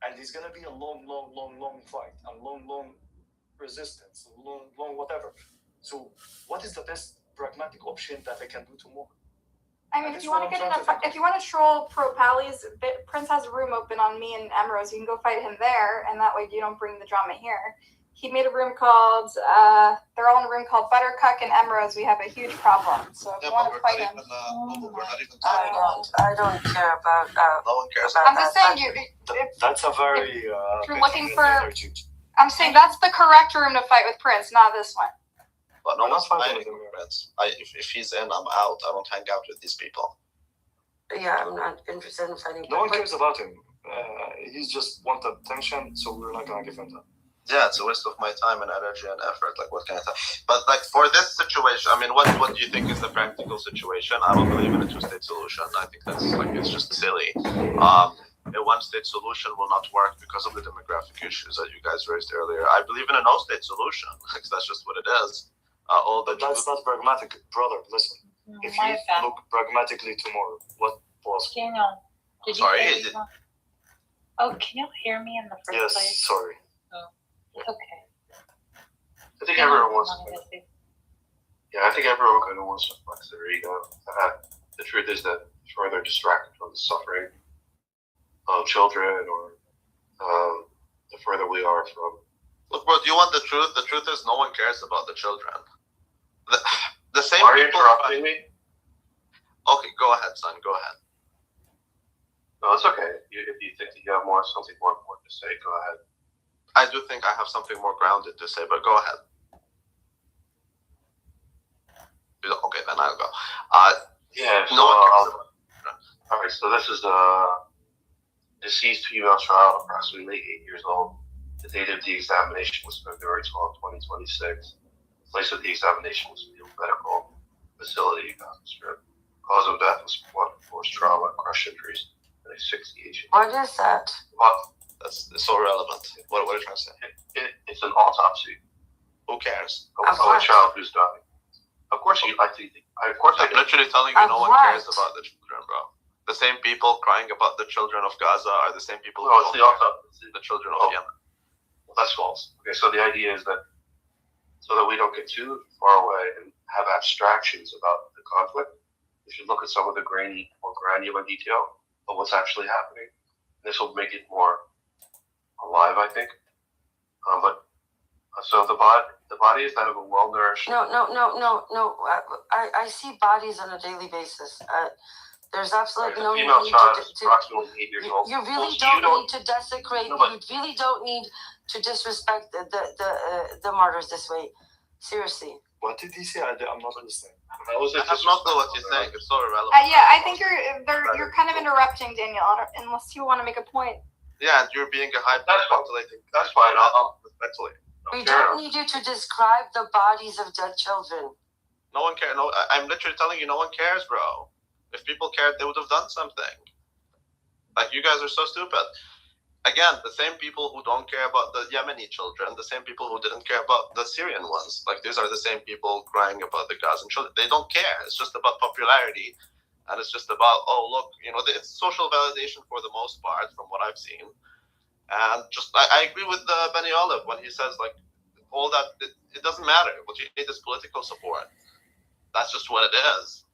And it's going to be a long fight, and long resistance, long whatever. So what is the best pragmatic option that I can do tomorrow? I mean, if you want to get in if you want to troll Pro Pally's, Prince has a room open on me and Emerose. You can go fight him there, and that way you don't bring the drama here. He made a room called, they're all in a room called Buttercuck and Emerose. We have a huge problem. So if you want to fight him. I don't care about, no one cares. I'm just saying, that's a very, if you're looking for, energy. I'm saying that's the correct room to fight with Prince, not this one. But no one's fighting with Prince. If he's in, I'm out. I don't hang out with these people. yeah, I'm not interested in fighting. No one cares about him. He's just want attention, so we're not going to give him that. Yeah, it's a waste of my time and energy and effort. Like, what can I tell? But like for this situation, I mean, what do you think is the practical situation? I don't believe in a two-state solution. I think that's like it's just silly. A one-state solution will not work because of the demographic issues that you guys raised earlier. I believe in a no-state solution because that's just what it is. That's not pragmatic, brother. Listen, if you look pragmatically tomorrow, what was? Daniel, did you hear me? Oh, can you hear me in the first place? Yes, sorry. Okay. I think everyone wants to. Yeah, I think everyone kind of wants to flex their ego. The truth is that further distracted from the suffering of children, or the further we are from. Look, bro, do you want the truth? The truth is no one cares about the children. The same. Are you interrupting me? Okay, go ahead, son. Go ahead. No, it's okay. If you think that you have something more important to say, go ahead. I do think I have something more grounded to say, but go ahead. Okay, then I'll go. Yeah. So, no one all right. So this is a deceased female child, approximately 8 years old. The date of the examination was February 12, 2026. The place of the examination was Field Medical Facility, Gaza Strip. Cause of death was forced trauma, crush injuries, and asphyxiation. What is that? Well, That's so relevant. What are you trying to say? It's an autopsy. Who cares? Of a child who's dying. Of course, I'm literally telling you, no one cares about the children, bro. The same people crying about the children of Gaza are the same people who it's the children of Yemen. Well, that's false. Okay, so the idea is that so that we don't get too far away and have abstractions about the conflict, we should look at some of the more granular detail of what's actually happening. This will make it more alive, I think. So the body is that of a well-nourished. No. I see bodies on a daily basis. There's absolutely no need to approximately 8 years old. You really don't need to desecrate. You really don't need to disrespect the martyrs this way. Seriously. What did he say? I'm not understanding. I have no clue what you're saying. It's so irrelevant. Yeah, I think you're kind of interrupting Daniel, unless you want to make a point. Yeah, you're being a hyper. That's fine. I'll respectfully. We don't need you to describe the bodies of dead children. No one cares. No, I'm literally telling you, no one cares, bro. If people cared, they would have done something. Like, you guys are so stupid. Again, the same people who don't care about the Yemeni children, the same people who didn't care about the Syrian ones. Like, these are the same people crying about the Gazan children. They don't care. It's just about popularity. And it's just about, oh, look, it's social validation for the most part, from what I've seen. And I agree with Benny Olive when he says, like, all that, it doesn't matter. What you need is political support. That's just what it is.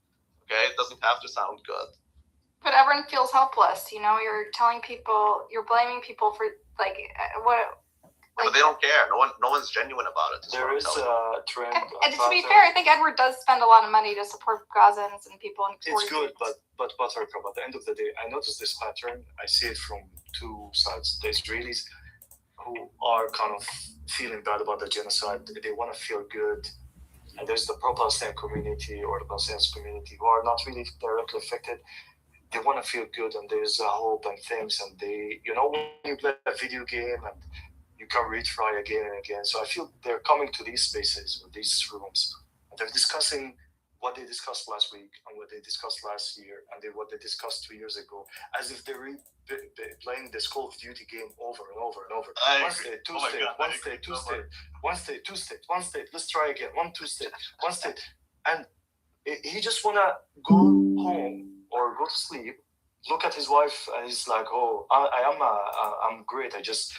Okay? It doesn't have to sound good. But everyone feels helpless, you're telling people, you're blaming people for, But they don't care. No one's genuine about it. There is a trend. And to be fair, I think Edward does spend a lot of money to support Gazans and people in It's good, but Buttercup, at the end of the day, I noticed this pattern. I see it from two sides. The Israelis who are kind of feeling bad about the genocide. They want to feel good. And there's the pro-Palestinian community or the Palestinian community who are not really directly affected. they want to feel good, and there's a hope and things, and they, when you play a video game and you can retry again and again. So I feel they're coming to these spaces or these rooms, and they're discussing what they discussed last week and what they discussed last year and what they discussed 2 years ago, as if they're playing this Call of Duty game over and over and over. One state, two state, one state, two state, one state, two state, one state. Let's try again. 1, 2 state, 1 state, and he just wanna go home or go to sleep, look at his wife, and he's like, "Oh, I'm great. I just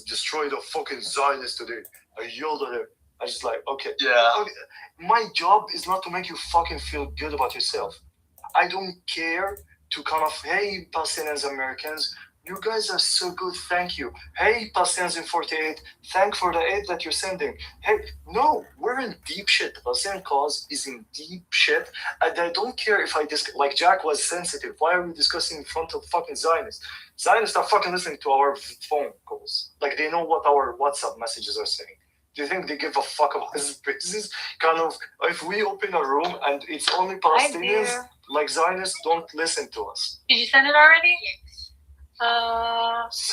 destroyed a fucking Zionist today. I yelled at her." I just like, okay, okay. My job is not to make you fucking feel good about yourself. I don't care to kind of, hey, Palestinians, Americans, you guys are so good, thank you. Hey, Palestinians in 48, thank for the aid that you're sending. Hey, no, we're in deep shit. The Palestinian cause is in deep shit. And I don't care if like Jack was sensitive. Why are we discussing in front of fucking Zionists? Zionists are fucking listening to our phone calls. Like they know what our WhatsApp messages are saying. Do you think they give a fuck about his business? Kind of, if we open a room and it's only Palestinians, like Zionists don't listen to us. Did you send it already? So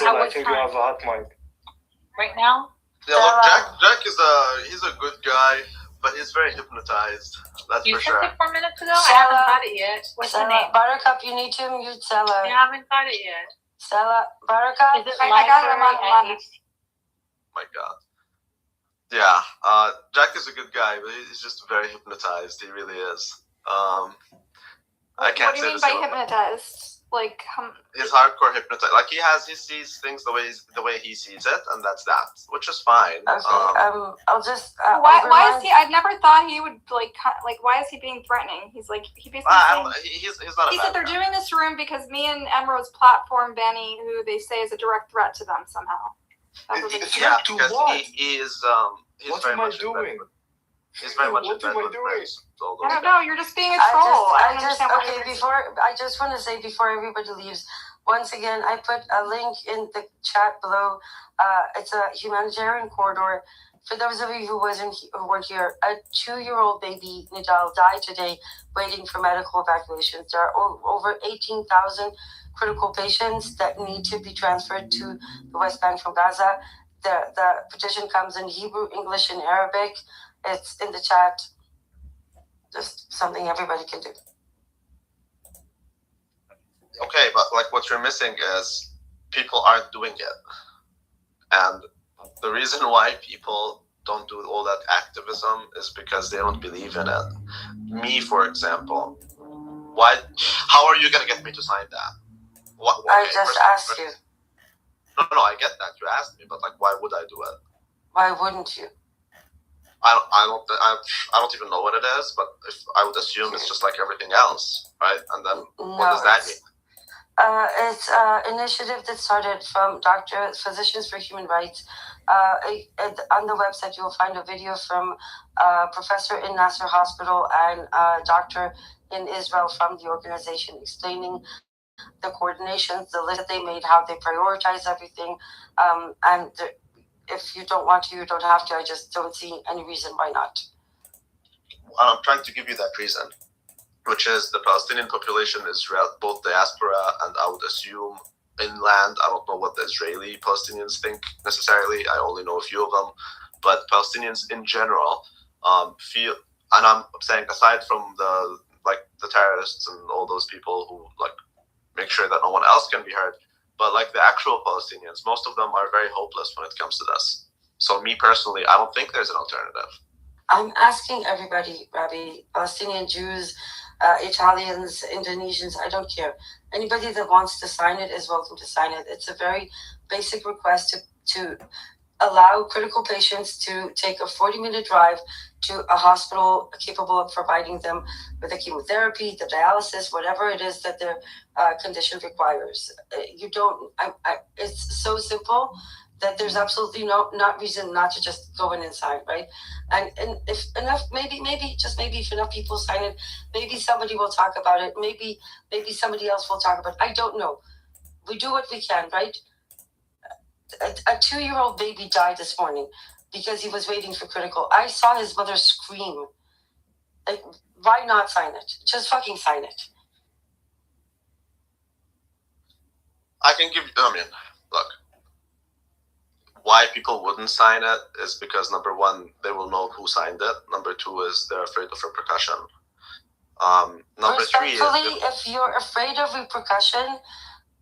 I think you have a hot mic. Right now? Yeah, look, Jack he's a good guy, but he's very hypnotized. That's You for sent sure. it 4 minutes ago? I haven't got it yet. What's the name? Buttercup, you need to mute Stella. I haven't got it yet. Stella, Buttercup? Is it I got it, I'm on. My God. Yeah, Jack is a good guy, but he's just very hypnotized. He really is. I can't What do say you mean the by same. hypnotized? Like, He's hardcore hypnotized. Like he sees things the way he sees it, and that's that, which is fine. Okay, I'll just. why is he? I never thought he would like. Why is he being threatening? He's like, he basically. He's not. He said they're doing this room because me and Emerald's platform Benny, who they say is a direct threat to them somehow. That's what they say. Yeah, To because what? he is. He's What very am I much doing? He's very much What in bed am I with doing? Prince. I don't know. You're just being a troll. I don't understand why you're. I just want to say before everybody leaves, once again, I put a link in the chat below. It's a humanitarian corridor. For those of you who weren't here, a 2-year-old baby, Nidal, died today waiting for medical evacuations. There are over 18,000 critical patients that need to be transferred to the West Bank from Gaza. The petition comes in Hebrew, English, and Arabic. It's in the chat. Just something everybody can do. Okay, but like what you're missing is people aren't doing it. And the reason why people don't do all that activism is because they don't believe in it. Me, for example, how are you going to get me to sign that? I just asked you. No, I get that. You asked me, but like, why would I do it? Why wouldn't you? I don't even know what it is, but I would assume it's just like everything else, right? And then what does that mean? It's an initiative that started from Physicians for Human Rights. On the website, you'll find a video from a professor in Nasser Hospital and a doctor in Israel from the organization explaining the coordinations, the list that they made, how they prioritize everything. If you don't want to, you don't have to. I just don't see any reason why not. I'm trying to give you that reason, which is the Palestinian population is both diaspora and I would assume inland. I don't know what the Israeli Palestinians think necessarily. I only know a few of them. But Palestinians in general feel, and I'm saying aside from the terrorists and all those people who like make sure that no one else can be hurt, but like the actual Palestinians, most of them are very hopeless when it comes to this. So me personally, I don't think there's an alternative. I'm asking everybody, Rabbi, Palestinian Jews, Italians, Indonesians, I don't care. Anybody that wants to sign it is welcome to sign it. It's a very basic request to allow critical patients to take a 40-minute drive to a hospital capable of providing them with the chemotherapy, the dialysis, whatever it is that their condition requires. It's so simple that there's absolutely not reason not to just go in and sign, right? And if enough, maybe if enough people sign it, maybe somebody will talk about it. Maybe somebody else will talk about it. I don't know. We do what we can, right? A 2-year-old baby died this morning because he was waiting for critical. I saw his mother scream. Like, why not sign it? Just fucking sign it. I can give you. I mean, look. Why people wouldn't sign it is because number one, they will know who signed it. Number two is they're afraid of repercussion. Number three is if you're afraid of repercussion,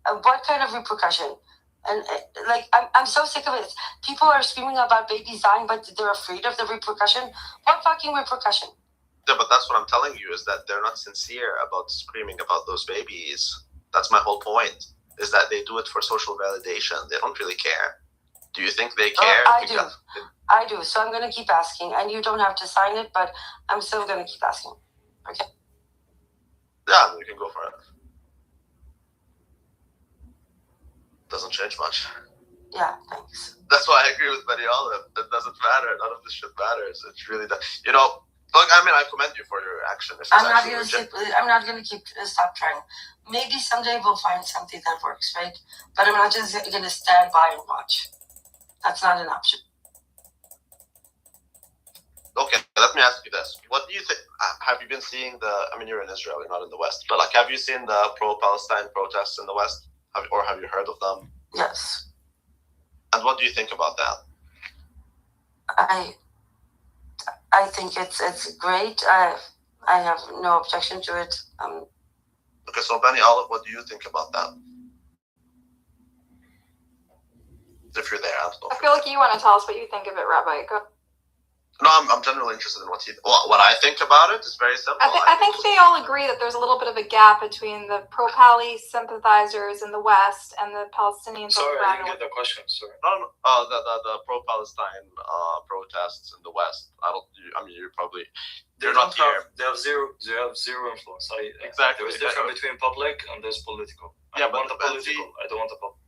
what kind of repercussion? And like, I'm so sick of it. People are screaming about babies dying, but they're afraid of the repercussion. What fucking repercussion? Yeah, but that's what I'm telling you is that they're not sincere about screaming about those babies. That's my whole point. Is that they do it for social validation. They don't really care. Do you think they care? I do. So I'm going to keep asking, and you don't have to sign it, but I'm still going to keep asking. Okay. Yeah, we can go for it. Doesn't change much. Yeah, thanks. That's why I agree with Betty Olive. It doesn't matter. None of this shit matters. It really does. You know, look, I mean, I commend you for your action. I'm not going to stop trying. Maybe someday we'll find something that works, right? But I'm not just going to stand by and watch. That's not an option. Okay, let me ask you this. What do you think? Have you been seeing I mean, you're in Israel, you're not in the West, but like, have you seen the pro-Palestine protests in the West? Or have you heard of them? Yes. And what do you think about that? I think it's great. I have no objection to it. Okay, so Benny Olive, what do you think about that? If you're there, I feel like you want to tell us what you think of it, Rabbi. Go. No, I'm generally interested in what I think about it. Is very simple. I think they all agree that there's a little bit of a gap between the pro-Pali sympathizers in the West and the Palestinians. Sorry, I didn't get the question. Sorry. No. The pro-Palestine protests in the West. I mean, you're not here. They have zero influence. Exactly. There's difference between public and there's political. Yeah, I want the political. I don't want the public.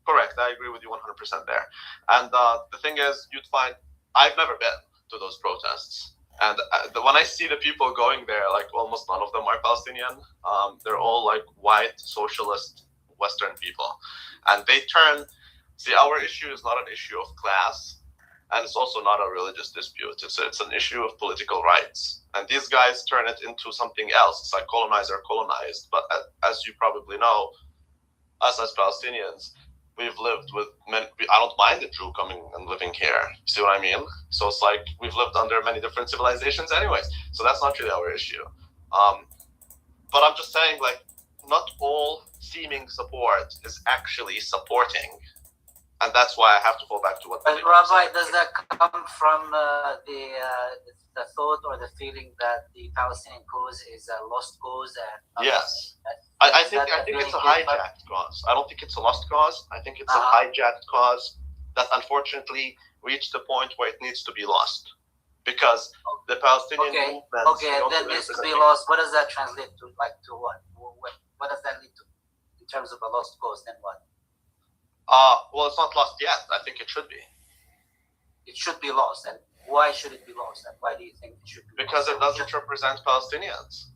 Correct. I agree with you 100% there. And the thing is, you'd find I've never been to those protests. And when I see the people going there, like almost none of them are Palestinian. They're all like white, socialist, Western people. And they see, our issue is not an issue of class. And it's also not a religious dispute. It's an issue of political rights. And these guys turn it into something else. It's like colonizer colonized. But as you probably know, us as Palestinians, we've lived with many. I don't mind a Jew coming and living here. You see what I mean? So it's like we've lived under many different civilizations anyways. So that's not really our issue. But I'm just saying, like, not all seeming support is actually supporting. And that's why I have to go back to what. But Rabbi, does that come from the thought or the feeling that the Palestinian cause is a lost cause? Yes, I think it's a hijacked cause. I don't think it's a lost cause. I think it's a hijacked cause that unfortunately reached the point where it needs to be lost because the Palestinian movement. Okay, and then needs to be lost. What does that translate to? Like to what? What does that lead to in terms of a lost cause? Then what? Well, it's not lost yet. I think it should be. It should be lost. And why should it be lost? And why do you think it should be because lost? It doesn't represent Palestinians.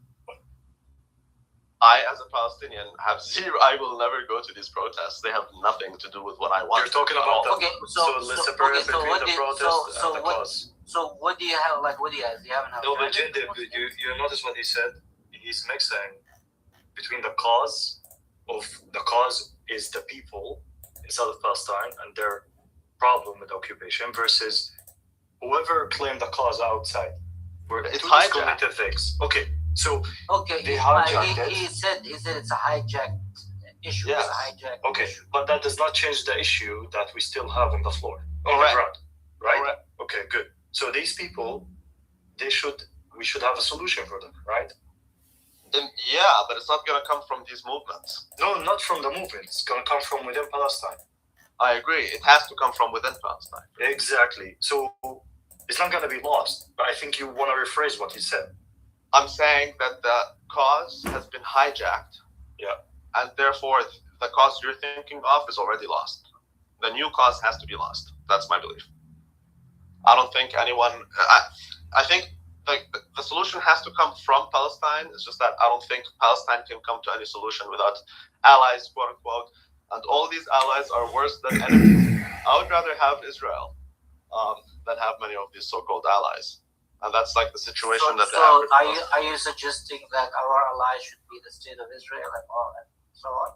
I, as a Palestinian, have zero. I will never go to these protests. They have nothing to do with what I want. You're talking about that. Okay, so let's separate between the protest and the cause. So what do you have? Like, what do you have? Do you have an No, but you notice what he said? He's mixing between the cause is the people inside of Palestine and their problem with occupation versus whoever claimed the cause outside. It's hijacked. Things. Okay, so they hijacked he said it's a hijacked issue. Yes. It's a hijacked okay, issue. but that does not change the issue that we still have on the floor, on Correct. the ground, right? Correct. Okay, good. So these people, we should have a solution for them, right? Yeah, but it's not going to come from these movements. No, not from the movement. It's going to come from within Palestine. I agree. It has to come from within Palestine. Exactly. So it's not going to be lost. But I think you want to rephrase what he said. I'm saying that the cause has been hijacked. Yeah. And therefore, the cause you're thinking of is already lost. The new cause has to be lost. That's my belief. I don't think anyone. I think the solution has to come from Palestine. It's just that I don't think Palestine can come to any solution without allies, quote unquote. And all these allies are worse than enemies. I would rather have Israel than have many of these so-called allies. And that's like the situation that they have. So are you suggesting that our allies should be the state of Israel and all and so on?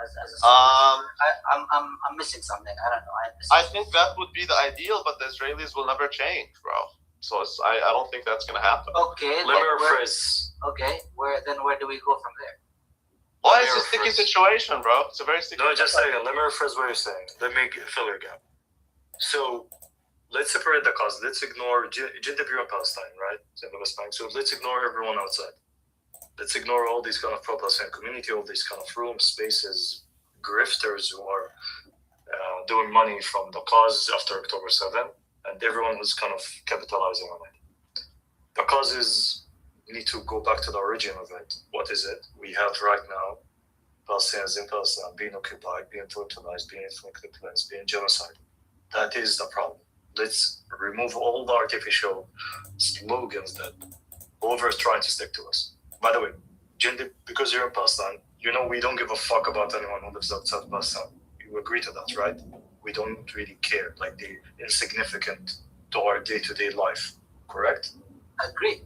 as a solution? I'm missing something. I don't know. I think that would be the ideal, but the Israelis will never change, bro. So I don't think that's gonna happen. Okay. Let me rephrase. Okay. Where do we go from there? Well, it's a sticky situation, bro. It's a very sticky. No, just a second. Let me rephrase what you're saying. Let me fill your gap. So let's separate the cause. Let's ignore Jindabir in Palestine, right? It's in the West Bank. So let's ignore everyone outside. Let's ignore all these kind of pro-Palestinian community, all these kind of rooms, spaces, grifters who are doing money from the cause after October 7, and everyone who's kind of capitalizing on it. The causes need to go back to the origin of it. What is it? We have right now Palestinians in Palestine being occupied, being totalized, being inflicted cleansed, being genocided. That is the problem. Let's remove all the artificial slogans that whoever is trying to stick to us. By the way, Jindi, because you're in Palestine, you know we don't give a fuck about anyone who lives outside Palestine. You agree to that, right? We don't really care, like the insignificant to our day-to-day life, correct? Agree.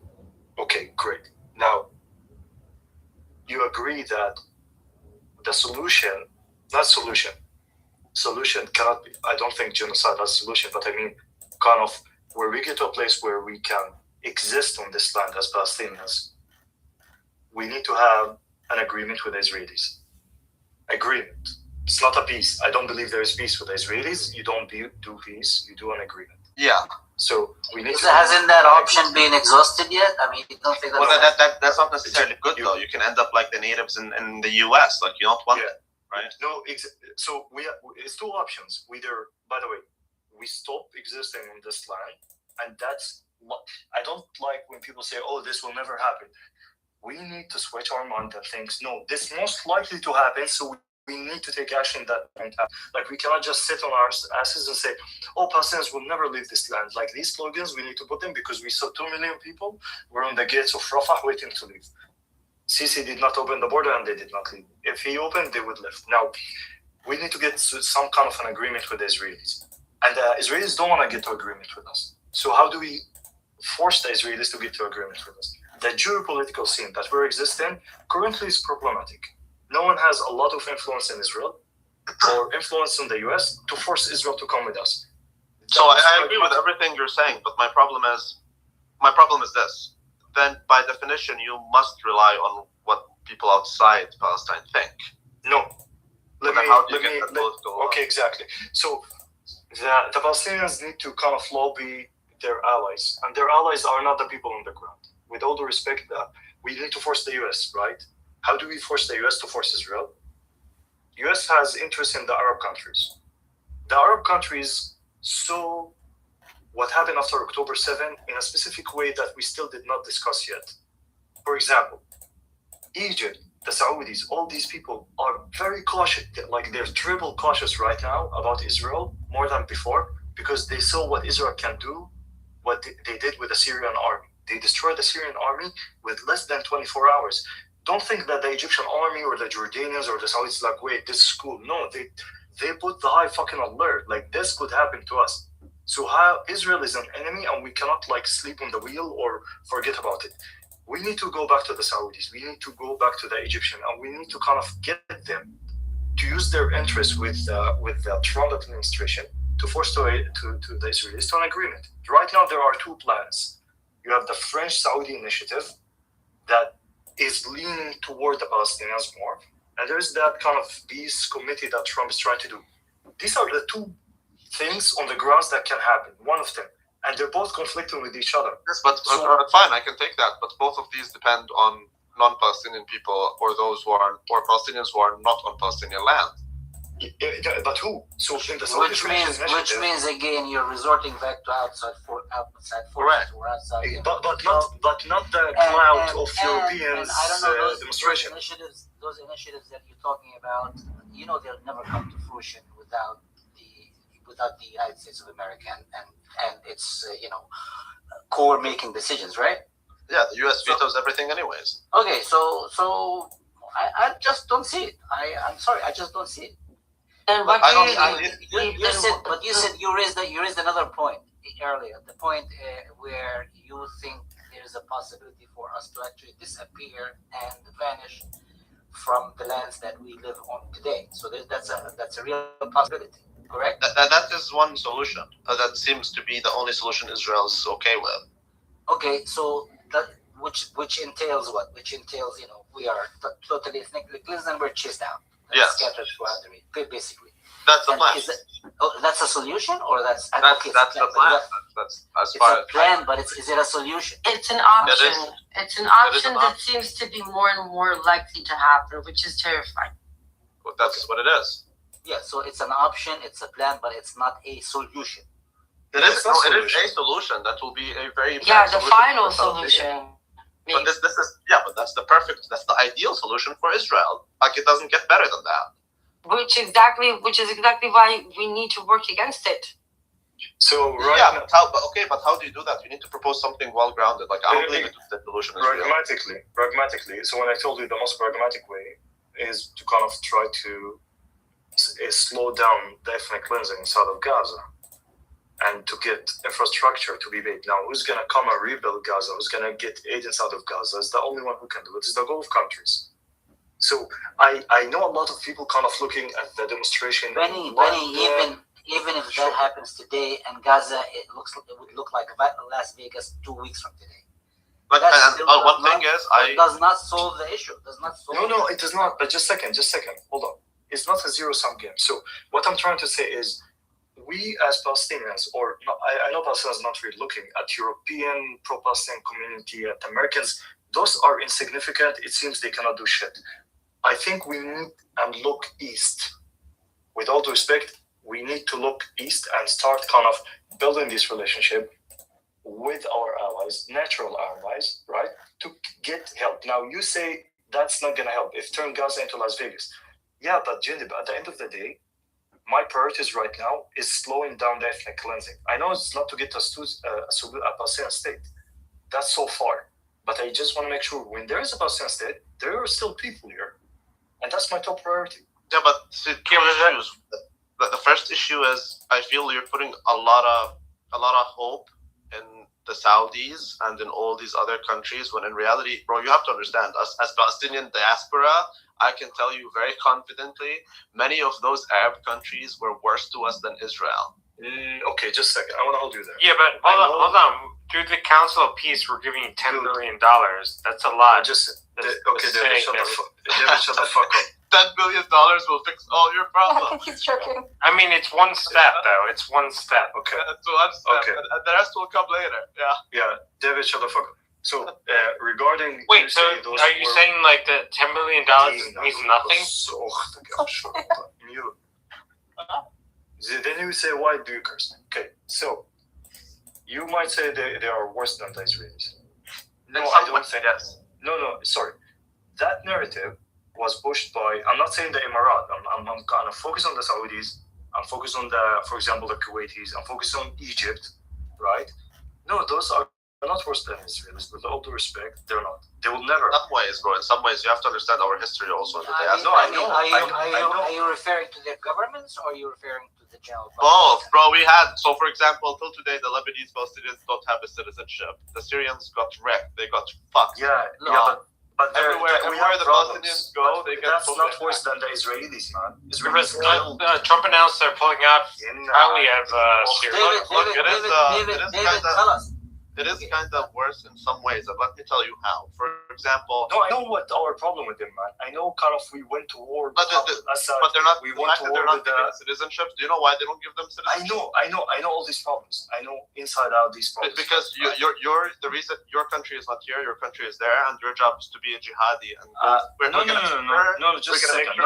Okay, great. Now, you agree that the solution cannot be, I don't think genocide has a solution, but I mean, kind of where we get to a place where we can exist on this land as Palestinians, we need to have an agreement with the Israelis. Agreement. It's not a peace. I don't believe there is peace with the Israelis. You don't do peace, you do an agreement. Yeah. So we need to. Hasn't that option been exhausted yet? I mean, you don't think Well, that's not necessarily good though. You can end up like the natives in the U.S. Like you don't want it, right? No, so it's two options. Either, by the way, we stop existing on this land, and that's. I don't like when people say, "Oh, this will never happen." We need to switch our mind and think, "No, this is most likely to happen." So we need to take action that won't happen. Like we cannot just sit on our asses and say, "Oh, Palestinians will never leave this land." Like these slogans, we need to put them because we saw 2 million people were on the gates of Rafah waiting to leave. Sisi did not open the border and they did not leave. If he opened, they would leave. Now, we need to get some kind of an agreement with the Israelis. And the Israelis don't want to get to agreement with us. So how do we force the Israelis to get to agreement with us? The geopolitical scene that we're existing currently is problematic. No one has a lot of influence in Israel or influence in the US to force Israel to come with us. So I agree with everything you're saying, but my problem is this. Then by definition, you must rely on what people outside Palestine think. No. Okay, exactly. So the Palestinians need to kind of lobby their allies, and their allies are not the people on the ground. With all due respect, we need to force the US, right? How do we force the US to force Israel? US has interest in the Arab countries. The Arab countries saw what happened after October 7 in a specific way that we still did not discuss yet. For example, Egypt, the Saudis, all these people are very cautious. Like they're triple cautious right now about Israel more than before because they saw what Israel can do, what they did with the Syrian army. They destroyed the Syrian army with less than 24 hours. Don't think that the Egyptian army or the Jordanians or the Saudis like, wait, this is cool. No, they put the high fucking alert. Like this could happen to us. So how Israel is an enemy and we cannot like sleep on the wheel or forget about it. We need to go back to the Saudis. We need to go back to the Egyptian and we need to kind of get them to use their interest with the Trump administration to force the Israelis to an agreement. Right now, there are two plans. You have the French-Saudi initiative that is leaning toward the Palestinians more, and there's that kind of peace committee that Trump is trying to do. These are the two things on the grounds that can happen, one of them, and they're both conflicting with each other. Yes, but fine, I can take that, but both of these depend on non-Palestinian people or Palestinians who are not on Palestinian land. But who? So in the which means again you're resorting back to outside forces or outside. But not the cloud of Europeans I don't know, demonstration. Those initiatives that you're talking about, you know, they'll never come to fruition without the United States of America and its core making decisions, right? Yeah, the U.S. vetoes everything anyways. Okay, so I just don't see it. I'm sorry, I just don't see it. And what you raised another point earlier. The point where you think there is a possibility for us to actually disappear and vanish from the lands that we live on today. So that's a real possibility. Correct? That is one solution. That seems to be the only solution Israel is okay with. Okay, so that which entails what? Which entails, we are totally ethnically cleansed and we're chased out. Yes. Scattered throughout the region, basically. That's the And plan. that's a solution, or that's That's the plan. That's as It's far a plan, but is it a solution? It's an option. It is. It's an It is option an that option. seems to be more and more likely to happen, which is terrifying. That's what it is. Yeah, so it's an option, it's a plan, but it's not a solution. It is a solution that will be a very Yeah, bad the solution final for Palestinians. solution. But this is but that's the ideal solution for Israel. Like it doesn't get better than that. Which is exactly why we need to work against it. So But how do you do that? You need to propose something well grounded. Like I don't believe the solution is real. pragmatically. So when I told you the most pragmatic way is to kind of try to slow down the ethnic cleansing inside of Gaza and to get infrastructure to be made. Now, who's going to come and rebuild Gaza? Who's going to get aid inside of Gaza? Is the only one who can do it is the Gulf countries. So I know a lot of people kind of looking at the demonstration. Benny, even if that happens today and Gaza, it would look like Las Vegas 2 weeks from today. But one thing is, it does not solve the issue. No, it does not. But just a second. Hold on. It's not a zero-sum game. So what I'm trying to say is, we as Palestinians, or no, I know Palestinians not really looking at European pro-Palestinian community, at Americans, those are insignificant. It seems they cannot do shit. I think we need and look east. With all due respect, we need to look east and start kind of building this relationship with our allies, natural allies, right, to get help. Now, you say that's not going to help if turn Gaza into Las Vegas. Yeah, but Jindib, at the end of the day, my priorities right now is slowing down the ethnic cleansing. I know it's not to get us to a Palestinian state. That's so far. But I just want to make sure when there is a Palestinian state, there are still people here. And that's my top priority. Yeah, but two issues. The first issue is I feel you're putting a lot of hope in the Saudis and in all these other countries, when in reality, bro, you have to understand, us as Palestinian diaspora, I can tell you very confidently, many of those Arab countries were worse to us than Israel. Okay, just a second. I want to hold you there. Yeah, but hold on. Through the Council of Peace, we're giving you $10 billion. That's a lot. David, shut the fuck up. $10 billion will fix all your I problems. think he's joking. I mean, it's one step, though. It's one step. Okay. That's one step, Okay. and the rest will come later. Yeah, David, shut the fuck up. So, regarding... Wait, so are you saying like the $10 billion means nothing? Then you say, why do you curse? Okay, so you might say they are worse than the Israelis. No, I don't think yes. No, sorry. That narrative was pushed by, I'm not saying the Emirat, I'm kind of focused on the Saudis, I'm focused on for example, the Kuwaitis, I'm focused on Egypt, right? No, those are not worse than Israelis. With all due respect, they're not. They will never. In some ways, bro. In some ways, you have to understand our history also. Are you referring to their governments, or are you referring to the general public? Both, bro. We had, so for example, until today, the Lebanese Palestinians don't have a citizenship. The Syrians got wrecked. They got fucked. But everywhere the Palestinians go, they get. That's not worse than the Israelis, man. Trump announced they're pulling out probably out of Syria. David, tell us. It is kind of worse in some ways, and let me tell you how. For example, no, I know what our problem with them, man. I know kind of we went to war. But they're not. We went to war with with citizenships. Do you know why they don't give them citizenship? I know all these problems. I know inside out these problems. Because you're the reason your country is not here. Your country is there, and your job is to be a jihadi. And no, just a second.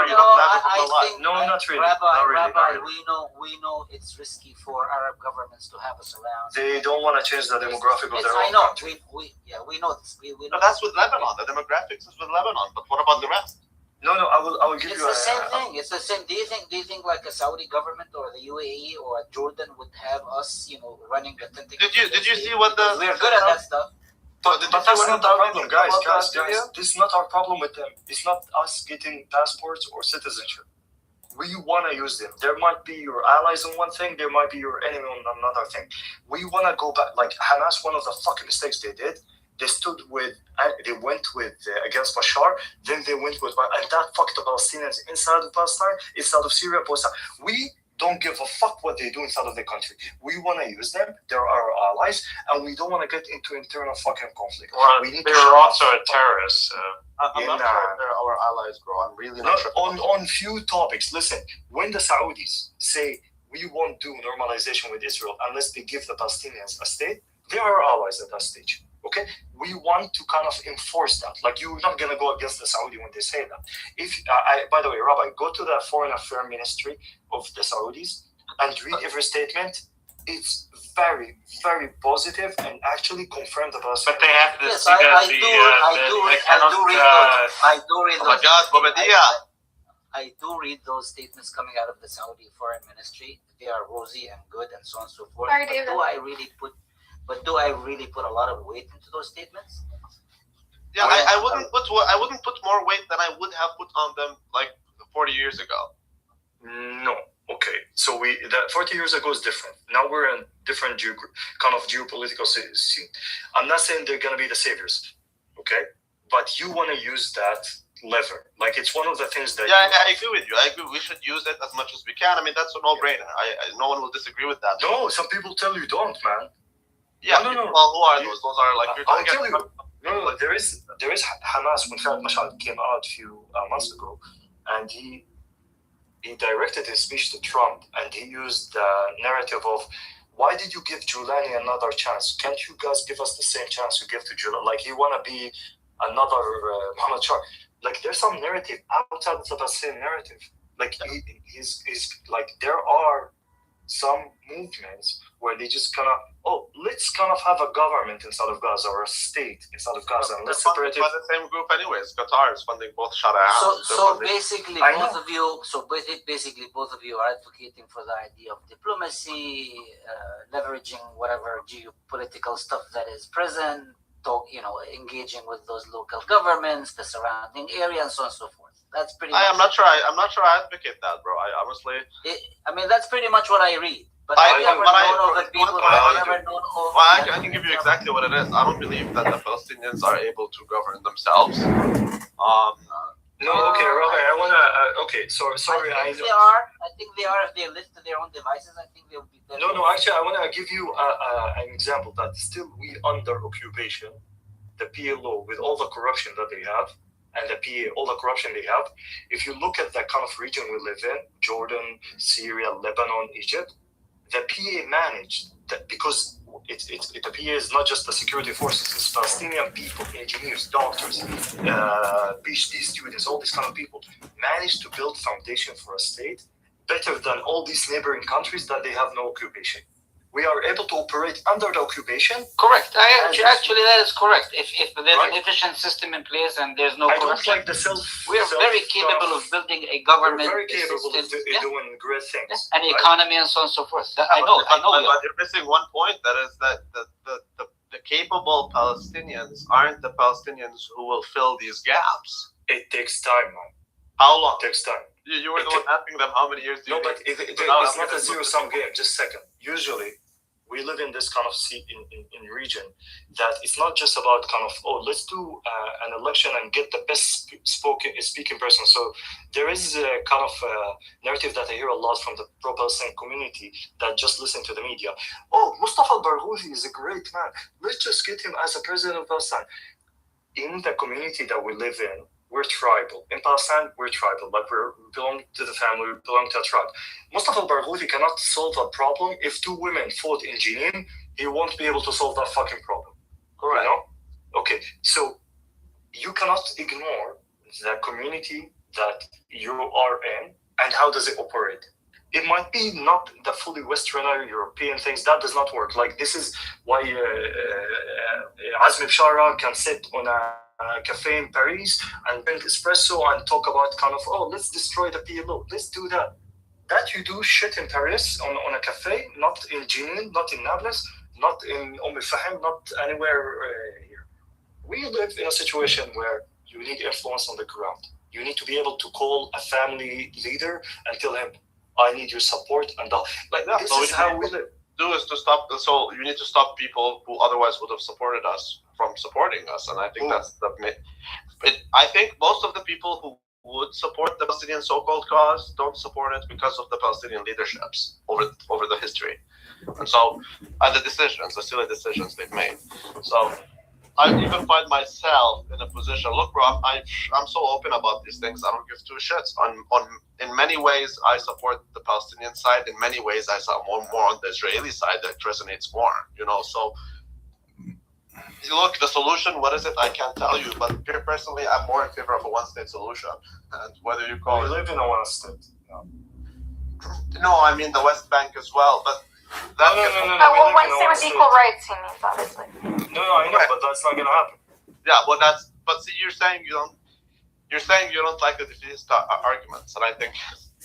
No, not really. Rabbi, we know it's risky for Arab governments to have us around. They don't want to change the demographic of their own country. We know this. We know that's with Lebanon. The demographics is with Lebanon. But what about the rest? No, I will give you. It's the same thing. It's the same. Do you think like a Saudi government or the UAE or Jordan would have us, running the tentacles? Did you see what the? We're good at that stuff. But that's not the problem, guys. This is not our problem with them. It's not us getting passports or citizenship. We want to use them. There might be your allies on one thing, there might be your enemy on another thing. We want to go back. Like Hamas, one of the fucking mistakes they did, They stood with, they went with against Bashar, then they went with, and that fucked the Palestinians inside of Palestine, inside of Syria, both sides. We don't give a fuck what they do inside of the country. We want to use them. They're our allies, and we don't want to get into internal fucking conflict. Well, we need they to were also a terrorist. I'm not sure they're our allies, bro. I'm really not sure. On few topics. Listen, when the Saudis say we won't do normalization with Israel unless they give the Palestinians a state, they are our allies at that stage. Okay, we want to kind of enforce that. Like, you're not gonna go against the Saudi when they say that. If by the way, Rabbi, go to the Foreign Affairs Ministry of the Saudis and read every statement. It's very, very positive and actually confirmed the Palestinians. But they have this. Yes, I do read. Oh my God, Bobadia! I do read those statements coming out of the Saudi Foreign Ministry. They are rosy and good and so on and so forth. Sorry, But David. do I really put a lot of weight into those statements? Yeah, I wouldn't put more weight than I would have put on them like 40 years ago. No. Okay. So that 40 years ago is different. Now we're in different kind of geopolitical scene. I'm not saying they're gonna be the saviors. Okay. But you want to use that lever. Like, it's one of the things that. Yeah, I agree with you. I agree. We should use it as much as we can. I mean, that's a no-brainer. No one will disagree with that. No, some people tell you don't, man. Yeah. No. Well, who are those? Those are like. I'll tell you. No. There is Hamas when Khaled Mashal came out a few months ago, and he directed his speech to Trump, and he used the narrative of, why did you give Julani another chance? Can't you guys give us the same chance you give to Julani? Like, he want to be another Muhammad Shah. Like, there's some narrative outside of the Palestinian narrative. Like, he's like, there are some movements where they just kind of, let's kind of have a government inside of Gaza, or a state inside of Gaza, and let's separate it. By the same group, anyways. Qatar is funding both Sharia. So basically, both of you are advocating for the idea of diplomacy, leveraging whatever geopolitical stuff that is present, engaging with those local governments, the surrounding area, and so on and so forth. That's pretty. I'm not sure I advocate that, bro. I honestly. That's pretty much what I read. But I can give you exactly what it is. I don't believe that the Palestinians are able to govern themselves. No, okay, Rabbi, I wanna. Okay, sorry. I think they are. I think they are. If they lift to their own devices, I think they'll be. No. Actually, I wanna give you an example that still we under occupation. The PLO, with all the corruption that they have, and the PA, all the corruption they have. If you look at the kind of region we live in, Jordan, Syria, Lebanon, Egypt, the PA managed that, because the PA is not just the security forces, it's Palestinian people, engineers, doctors, PhD students, all these kind of people managed to build foundation for a state better than all these neighboring countries that they have no occupation. We are able to operate under the occupation. Correct. Actually, that is correct. If there's an efficient system in place and there's no corruption, like we are very capable of building a government. We're very capable of doing great things. An economy and so on and so forth. I know. But you're missing one point. That is that the capable Palestinians aren't the Palestinians who will fill these gaps. It takes time, man. How long? It takes time. You were the one asking them how many years do you No, but it's not a zero-sum game. Just a second. Usually, we live in this kind of in region that it's not just about kind of, let's do an election and get the best speaking person. So there is a kind of narrative that I hear a lot from the pro-Palestinian community that just listen to the media. Mustafa al-Barghouthi is a great man. Let's just get him as a president of Palestine. In the community that we live in, we're tribal. In Palestine, we're tribal. Like, we belong to the family, we belong to a tribe. Mustafa al-Barghouthi cannot solve a problem. If two women fought in Jenin, he won't be able to solve that fucking problem. Correct. You know? Okay, so you cannot ignore the community that you are in and how does it operate. It might be not the fully Western or European things. That does not work. Like, this is why Azmi Bshara can sit on a cafe in Paris and drink espresso and talk about kind of, let's destroy the PLO. Let's do that. That you do shit in Paris on a cafe, not in Jenin, not in Nablus, not in Fahim, not anywhere here. We live in a situation where you need influence on the ground. You need to be able to call a family leader and tell him, I need your support. And this is how we live. do is to stop. So you need to stop people who otherwise would have supported us from supporting us, and I think that's the. I think most of the people who would support the Palestinian so-called cause don't support it because of the Palestinian leaderships over the history, and so the silly decisions they've made. So I even find myself in a position. Look, bro, I'm so open about these things. I don't give two shits. In many ways, I support the Palestinian side. In many ways, I saw more on the Israeli side that resonates more. So. Look, the solution, what is it? I can't tell you, but personally, I'm more in favor of a one-state solution. And whether you call We live in a one-state. No, I mean the West Bank as well, but No. Well, one state with equal rights, he means, obviously. No, I know, but that's not gonna happen. Yeah, well, but see, you're saying you don't like the defeatist arguments, and I think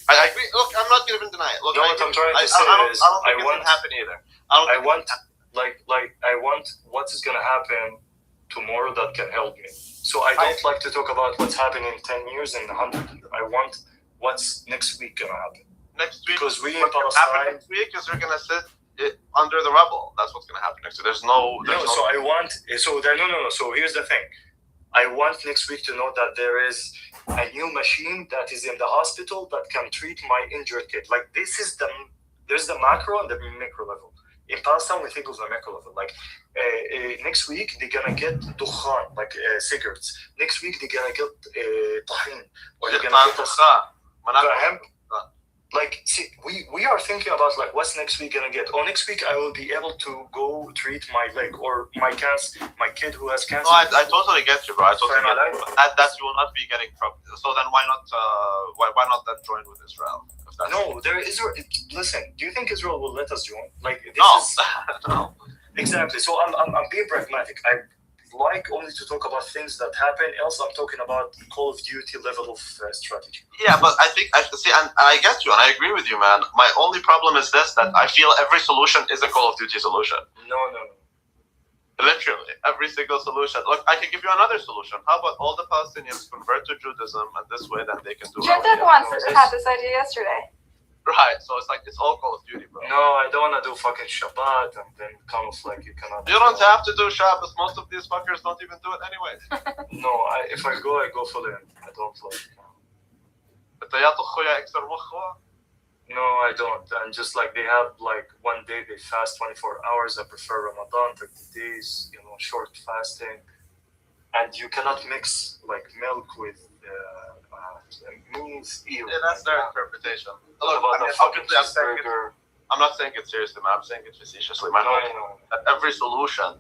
I agree. Look, I'm not gonna even deny it. Look, what I'm trying to say is, I don't think it's gonna happen either. I want what is gonna happen tomorrow that can help me. So I don't like to talk about what's happening in 10 years and 100 years. I want what's next week gonna happen. Next week, because we in happen Palestine. Next week is they're gonna sit under the rubble. That's what's gonna happen next week. No. So I want. So no. So here's the thing. I want next week to know that there is a new machine that is in the hospital that can treat my injured kid. Like there's the macro and the micro level. In Palestine, we think of the macro level. Like next week, they're gonna get dukhan, like cigarettes. Next week, they're gonna get tahin, or they're gonna get hemp. Like, see, we are thinking about like what's next week gonna get. Oh, next week I will be able to go treat my leg or my kid who has cancer. No, I totally get you, bro. I totally get you. That you will not be getting from. So then why not then join with Israel? No, there is. Listen, do you think Israel will let us join? Like this No. Exactly. So I'm being pragmatic. I like only to talk about things that happen. Else, I'm talking about Call of Duty level of strategy. Yeah, but I think and I get you, and I agree with you, man. My only problem is this: that I feel every solution is a Call of Duty solution. No. Literally, every single solution. Look, I can give you another solution. How about all the Palestinians convert to Judaism, and this way then they can do. Jim once had this idea yesterday. Right, so it's all Call of Duty, bro. No, I don't want to do fucking Shabbat and then kind of like you cannot. You don't have to do Shabbos. Most of these fuckers don't even do it anyway. No, if I go full in. I don't like. No, I don't. And just like they have like one day they fast 24 hours. I prefer Ramadan, 30 days, short fasting. And you cannot mix like milk with meat. Yeah, that's their interpretation. Look, I'm not saying it seriously, man. I'm saying it facetiously. Every solution,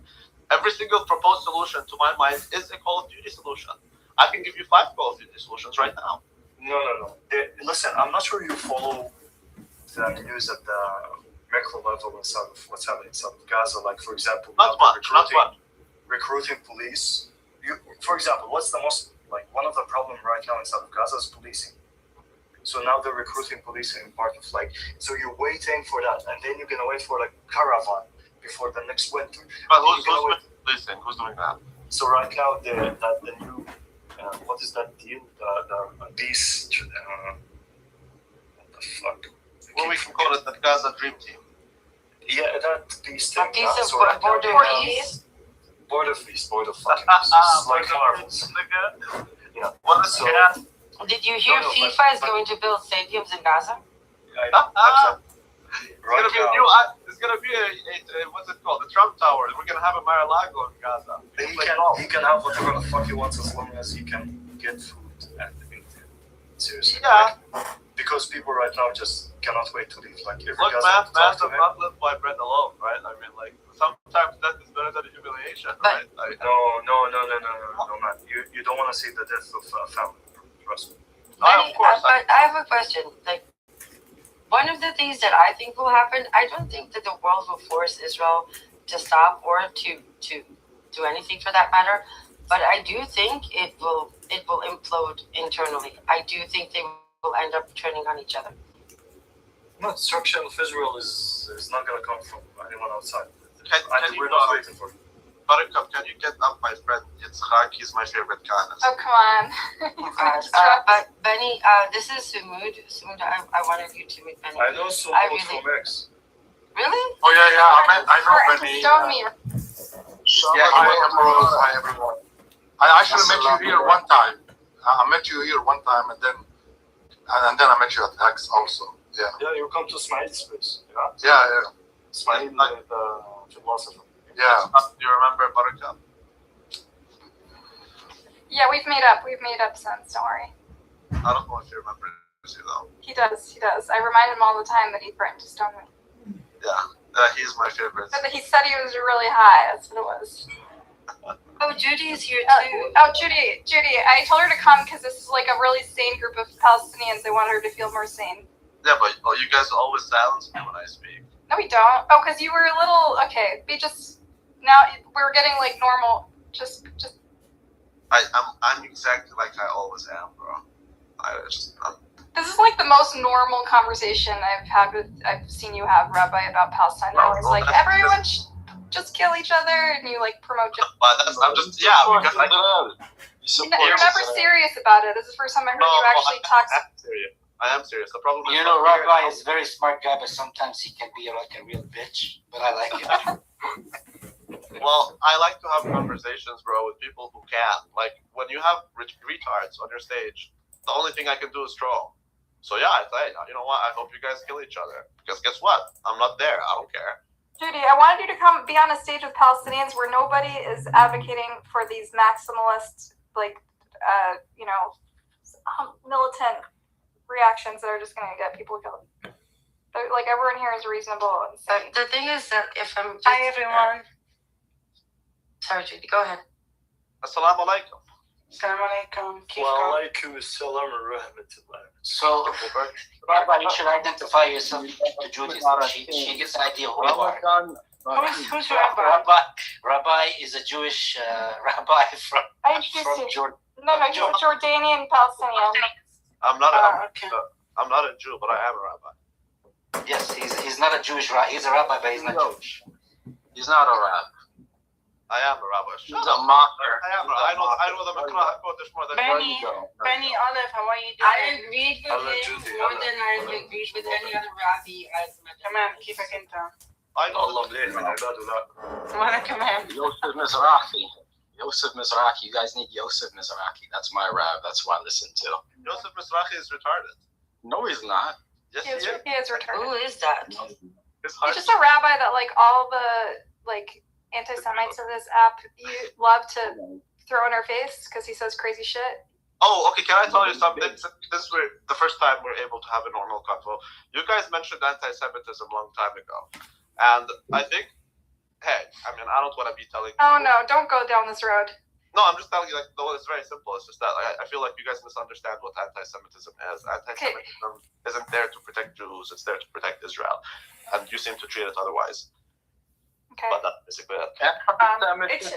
every single proposed solution to my mind is a Call of Duty solution. I can give you 5 Call of Duty solutions right now. No. Listen, I'm not sure you follow the news at the macro level inside of what's happening inside of Gaza. Like, for example, not much. Recruiting police. For example, what's the most one of the problem right now inside of Gaza is policing. So now they're recruiting police in part of so you're waiting for that, and then you're gonna wait for caravan before the next winter. But who's policing? Who's doing that? So right now the new what is that deal? The peace. What the fuck? Well, we can call it the Gaza Dream Team. Yeah, that peace thing. A piece of border peace. Border feast, border fucking feast. Like marbles. Yeah. So, did you hear FIFA is going to build stadiums in Gaza? It's gonna be a what's it called? The Trump Tower. We're gonna have a Mar-a-Lago in Gaza. He can have whatever the fuck he wants as long as he can get food and eat. Seriously. Yeah. Because people right now just cannot wait to leave. Like, if look, man does not live by bread alone, right? I mean, sometimes death is better than humiliation, right? No, man. You don't want to see the death of a family. Trust me. Of course. But I have a question. Like, one of the things that I think will happen, I don't think that the world will force Israel to stop or to do anything for that matter. But I do think it will implode internally. I do think they will end up turning on each other. No, destruction of Israel is not going to come from anyone outside. We're not waiting for it. Buttercup, can you get up my friend Yitzhak? He's my favorite kind. Oh, come on. But Benny, this is Sumud. Sumud, I wanted you to meet Benny. I know Sumud from X. Really? Oh yeah. I know Or many. stone me. Hi everyone. I actually met you here one time. I met you here one time, and then I met you at X also. Yeah. Yeah, you come to Smile's space. Yeah. Yeah. Smile with philosopher. Yeah. Do you remember Buttercup? Yeah, we've made up. We've made up since. Don't worry. I don't know if you remember you though. He does. He does. I remind him all the time that he threatened to stone me. Yeah, he's my favorite. But he said he was really high. That's what it was. Oh, Judy is here too. Oh, Judy. I told her to come because this is like a really sane group of Palestinians. I want her to feel more sane. Yeah, but you guys always silence me when I speak. No, we don't. Oh, because you were a little okay. Be just now. We're getting like normal. Just. I'm exactly like I always am, bro. This is like the most normal conversation I've seen you have, Rabbi, about Palestine. It's like everyone just kill each other, and you like promote. Because You're never serious about it. This is the first time I heard you actually talk. I am serious. The problem is, Rabbi is a very smart guy, but sometimes he can be like a real bitch. But I like it. Well, I like to have conversations, bro, with people who can. Like, when you have retards on your stage, the only thing I can do is troll. So yeah, I say, you know what? I hope you guys kill each other. Because guess what? I'm not there. I don't care. Judy, I wanted you to come be on a stage with Palestinians where nobody is advocating for these maximalist, like, militant reactions that are just going to get people killed. Like, everyone here is reasonable and sane. The thing is that if I'm just, Hi everyone. Sorry, Judy, go ahead. Assalamu alaikum. Assalamu alaikum. Wa alaikum assalam wa rahmatullah. So, Rabbi, you should identify yourself to Judy. She gets an idea who you are. Who's Rabbi? Rabbi is a Jewish rabbi from Jordan. No, he's a Jordanian Palestinian. I'm not a Jew, but I am a rabbi. Yes, he's not a Jewish rabbi. He's a rabbi, but he's not Jewish. He's not a rabbi. I am a rabbi. He's a mocker. I know the Makra Kodesh more than Benny Olive, how are you doing? I agreed with him more than I agreed with any other rabbi I've met. كمان كيفك أنت؟ I know. الله بليل من عباد الله. وأنا كمان. Yosef Mizrahi. You guys need Yosef Mizrahi. That's my rab. That's who I listen to. Yosef Mizrahi is retarded. No, he's not. Yes, He is retarded. Who is that? He's just a rabbi that, like, all the, like, anti-Semites of this app you love to throw in our face because he says crazy shit. Oh, okay. Can I tell you something? This is the first time we're able to have a normal convo. You guys mentioned anti-Semitism a long time ago, and I think, hey, I mean, I don't want to be telling. Oh no! Don't go down this road. No, I'm just telling you, like, no, it's very simple. It's just that I feel like you guys misunderstand what anti-Semitism is. Anti-Semitism isn't there to protect Jews; it's there to protect Israel, and you seem to treat it otherwise. Okay. But that's basically it. It's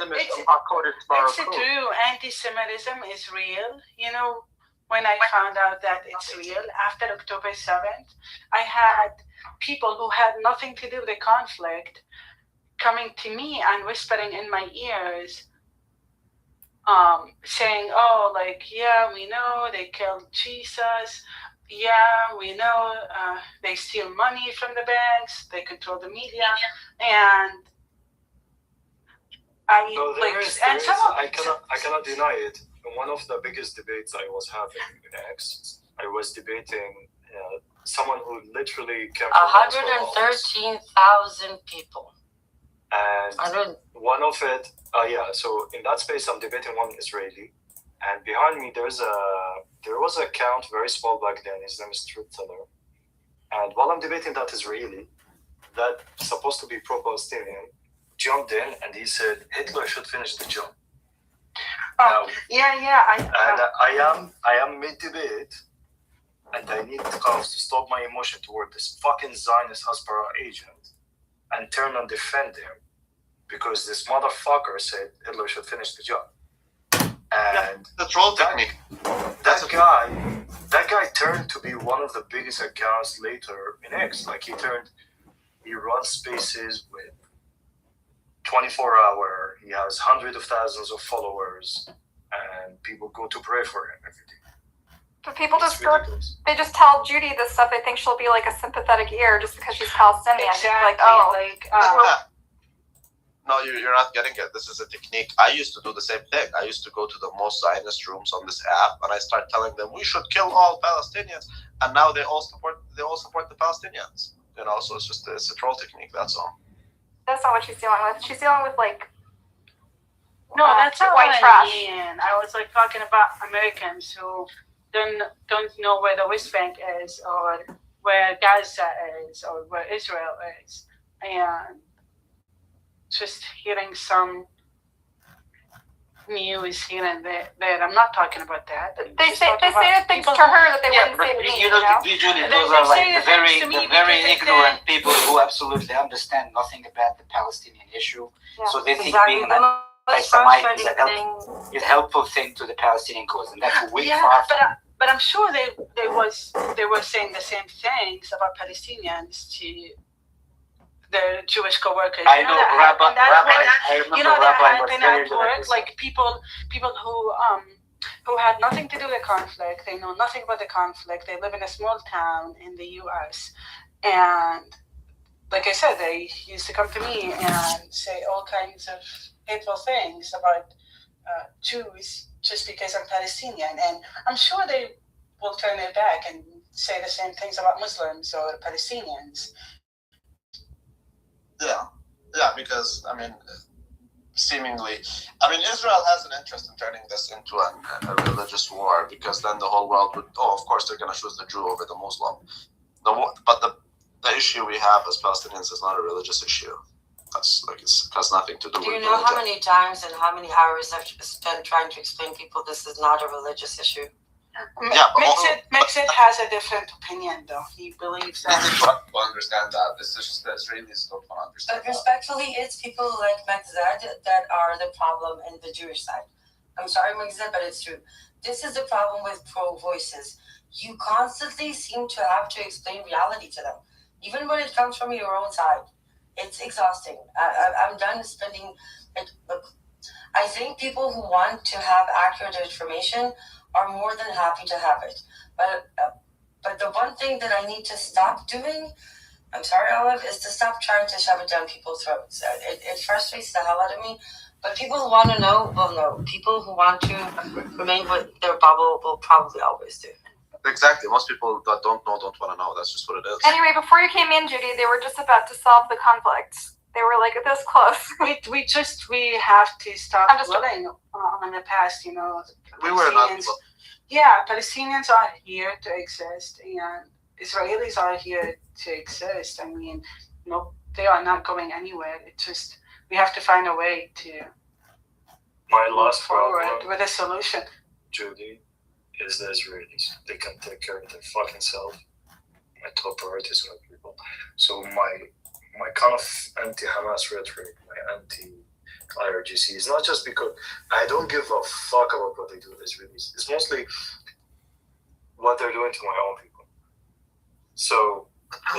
true. Anti-Semitism is real. You know, when I found out that it's real after October 7th, I had people who had nothing to do with the conflict coming to me and whispering in my ears, saying, "Oh, like, yeah, we know they killed Jesus. Yeah, we know they steal money from the banks. They control the media." And I cannot deny it. In one of the biggest debates I was having in X, I was debating someone who literally came from 113,000 people. And one of it, so in that space I'm debating one Israeli, and behind me there was an account, very small back then, his name is Truth Teller. And while I'm debating that Israeli, that supposed to be pro-Palestinian, jumped in and he said Hitler should finish the job. I am mid-debate, and I need to stop my emotion toward this fucking Zionist Hasbara agent and turn and defend him because this motherfucker said Hitler should finish the job. And the troll technique. That guy turned to be one of the biggest accounts later in X. Like he runs spaces with 24-hour. He has hundreds of thousands of followers, and people go to pray for him every day. But people It's just ridiculous. they just tell Judy this stuff. They think she'll be like a sympathetic ear just because she's Palestinian. Exactly. Like, oh, No, you're not getting it. This is a technique. I used to do the same thing. I used to go to the most Zionist rooms on this app, and I start telling them we should kill all Palestinians, and now they all support the Palestinians. You know, so it's a troll technique. That's all. that's not what she's dealing with. She's dealing with like no, that's not white what trash. I mean. I was like talking about Americans who don't know where the West Bank is, or where Gaza is, or where Israel is, and just hearing some news here and there. I'm not talking about that. They say things to her that they wouldn't say to me. You know, usually those are like the very ignorant people who absolutely understand nothing about the Palestinian issue. Yeah. So they think Exactly. being The most anti-Semite frustrating is a helpful thing to the Palestinian cause, and that's way Yeah, far from. but I'm sure they were saying the same things about Palestinians to their Jewish co-workers. I know, Rabbi. I remember You know, Rabbi was that very at good at work, this. like people who had nothing to do with the conflict. They know nothing about the conflict. They live in a small town in the U.S. and, like I said, they used to come to me and say all kinds of hateful things about Jews just because I'm Palestinian, and I'm sure they will turn it back and say the same things about Muslims or Palestinians. Yeah, because seemingly, Israel has an interest in turning this into a religious war, because then the whole world would, of course, they're going to choose the Jew over the Muslim. But the issue we have as Palestinians is not a religious issue. It has nothing to do with Do you religion. know how many times and how many hours I've spent trying to explain to people this is not a religious issue? Yeah, but Mixit has a different opinion, though. He believes They that. don't understand that. It's just the Israelis don't understand But that. respectfully, it's people like Mekzad that are the problem in the Jewish side. I'm sorry, Mekzad, but it's true. This is the problem with pro-voices. You constantly seem to have to explain reality to them, even when it comes from your own side. It's exhausting. I'm done spending. Look, I think people who want to have accurate information are more than happy to have it. But the one thing that I need to stop doing, I'm sorry, Olive, is to stop trying to shove it down people's throats. It frustrates the hell out of me. But people who want to know will know. People who want to remain with their bubble will probably always do. Exactly. Most people that don't know don't want to know. That's just what it is. Anyway, before you came in, Judy, they were just about to solve the conflict. They were like this close. We have to stop dwelling on the past. You know, We were not. Yeah, Palestinians are here to exist, and Israelis are here to exist. I mean, no, they are not going anywhere. It's just we have to find a way to My move last forward problem, with a solution. Judy, is the Israelis. They can take care of their fucking self. My top priority is my people. So my kind of anti-Hamas rhetoric, my anti-IRGC is not just because I don't give a fuck about what they do with Israelis. It's mostly what they're doing to my own people. So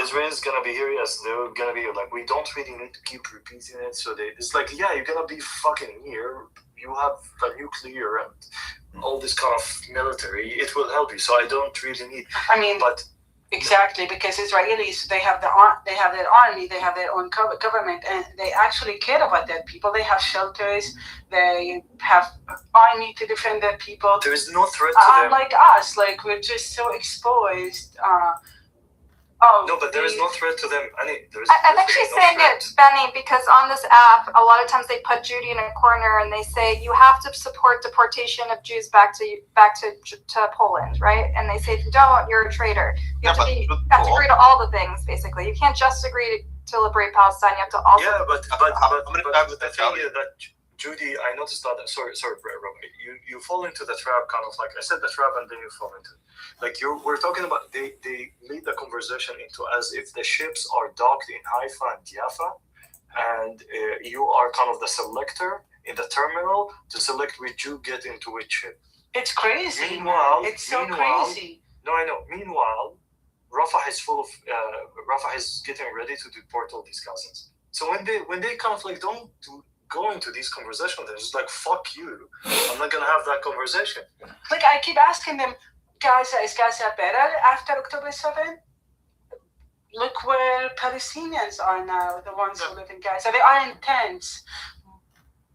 Israel is gonna be here, yes, they're gonna be here. Like, we don't really need to keep repeating it. So it's like, yeah, you're gonna be fucking here. You have a nuclear and all this kind of military. It will help you. So I don't really need. I mean, But exactly, because Israelis, they have their army, they have their own government, and they actually care about their people. They have shelters, they have army to defend their people. there is no threat to them. Unlike us, like we're just so exposed. No, but there is no threat to them. I think she's saying it, Benny, because on this app, a lot of times they put Judy in a corner and they say you have to support deportation of Jews back to Poland, right? And they say if you don't, you're a traitor. You have to agree to all the things, basically. You can't just agree to liberate Palestine. You have to also. Yeah, but the thing is that Judy, I noticed that. Sorry, Robert. You fall into the trap, kind of like I said, the trap, and then you fall into it. Like we're talking about, they lead the conversation into as if the ships are docked in Haifa and Jaffa, and you are kind of the selector in the terminal to select which you get into which ship. It's crazy. Meanwhile, it's so crazy. No, I know. Meanwhile, Rafah is getting ready to deport all these cousins. So when they kind of like don't go into these conversations, they're just like, fuck you. I'm not gonna have that conversation. Like I keep asking them, Gaza, is Gaza better after October 7th? Look where Palestinians are now, the ones who live in Gaza. They are in tents,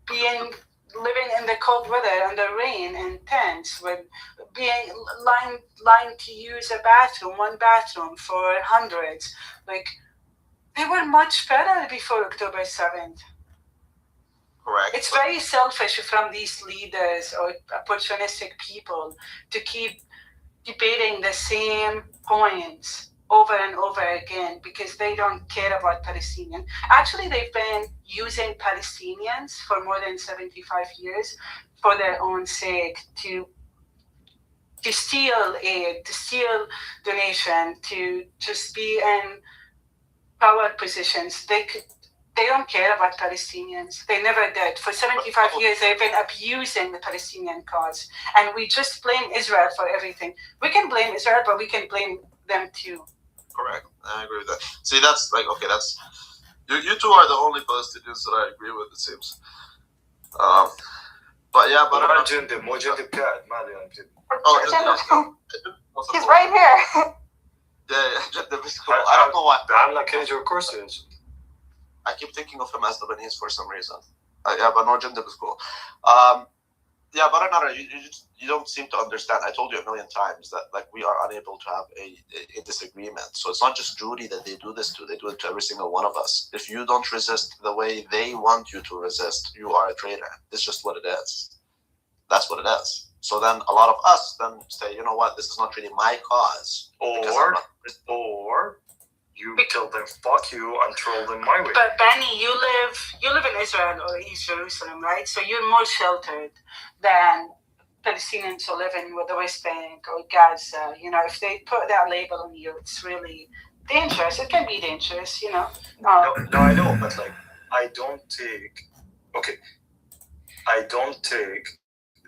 living in the cold weather and the rain in tents, with being lined to use one bathroom for hundreds. Like, they were much better before October 7th. Correct. It's very selfish from these leaders or opportunistic people to keep debating the same points over and over again because they don't care about Palestinians. Actually, they've been using Palestinians for more than 75 years for their own sake to steal aid, to steal donation, to just be in power positions. They don't care about Palestinians. They never did. For 75 years, they've been abusing the Palestinian cause. And we just blame Israel for everything. We can blame Israel, but we can blame them too. Correct. I agree with that. See, that's like, okay, that's... You two are the only Palestinians that I agree with, it seems. But yeah, but... He's right here. Yeah, I don't know why. I'm like your courses. I keep thinking of him as Lebanese for some reason. Yeah, but no, Jindab is cool. Yeah, but another, you don't seem to understand. I told you a million times that like we are unable to have a disagreement. So it's not just Judy that they do this to. They do it to every single one of us. If you don't resist the way they want you to resist, you are a traitor. It's just what it is. That's what it is. So then a lot of us then say, you know what, this is not really my cause. Or you tell them fuck you and troll them my way. But Benny, you live in Israel or East Jerusalem, right? So you're more sheltered than Palestinians who live in the West Bank or Gaza. You know, if they put that label on you, it's really dangerous. It can be dangerous, you know. No, I know, but like I don't take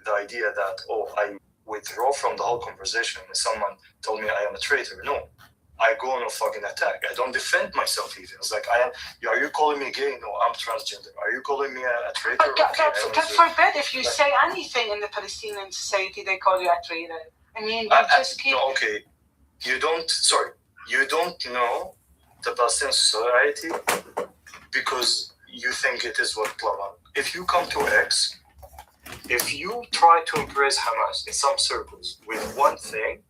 the idea that I withdraw from the whole conversation when someone told me I am a traitor. No. I go on a fucking attack. I don't defend myself even. It's like are you calling me gay? No, I'm transgender. Are you calling me a traitor? But God forbid if you say anything in the Palestinian society, they call you a traitor. I mean, just keep... No, okay. You don't know the Palestinian society because you think it is what Club. If you come to X, if you try to impress Hamas in some circles with one thing,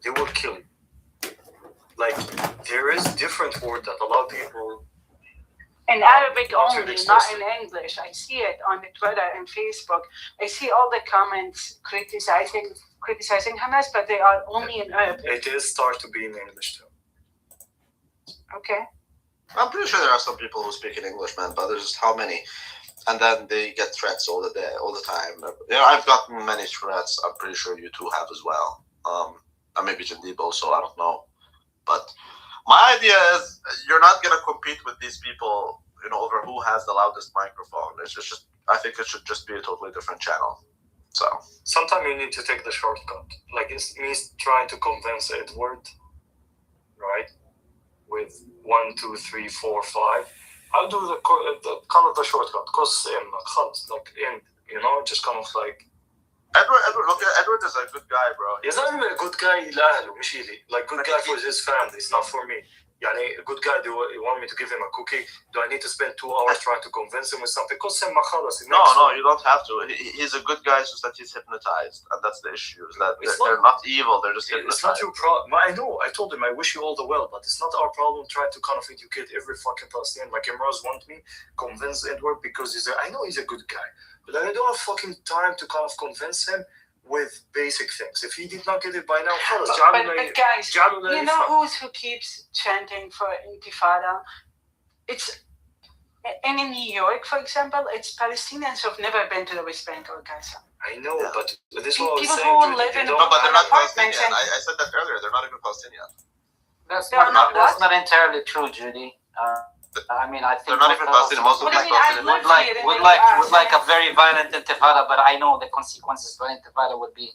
they will kill you. Like, there is different word that a lot of people... In Arabic only, not in English. I see it on Twitter and Facebook. I see all the comments criticizing Hamas, but they are only in Arabic. It is start to be in English too. Okay. I'm pretty sure there are some people who speak in English, man, but there's just how many? And then they get threats all the time. You know, I've gotten many threats. I'm pretty sure you two have as well. And maybe Jandib also, I don't know. But my idea is you're not going to compete with these people, you know, over who has the loudest microphone. It's just I think it should just be a totally different channel. So sometimes you need to take the shortcut. Like it's me trying to convince Edward, right? With 1, 2, 3, 4, 5. I'll do the kind of the shortcut. Cause like end, you know, just kind of like. Edward is a good guy, bro. He's not even a good guy لأهله مش إلي. Like good guy for his family. It's not for me. يعني a good guy. Do you want me to give him a cookie? Do I need to spend 2 hours trying to convince him with something? No, you don't have to. He's a good guy. It's just that he's hypnotized, and that's the issue. Is that they're not evil. They're just hypnotized. It's not your problem. I know. I told him I wish you all the well, but it's not our problem. Try to kind of educate every fucking Palestinian. Like Imraz want me convince Edward because I know he's a good guy, but I don't have fucking time to kind of convince him with basic things. If he did not get it by now, but guys, you know who keeps chanting for Intifada? It's in New York, for example, it's Palestinians who've never been to the West Bank or Gaza. I know, but this is what I was people saying. who live in no, but they're not Palestinian. I said that earlier. They're not even Palestinian. That's not entirely true, Judy. I mean, I think they're not even Palestinian. Most of them would like a very violent intifada, but I know the consequences for intifada would be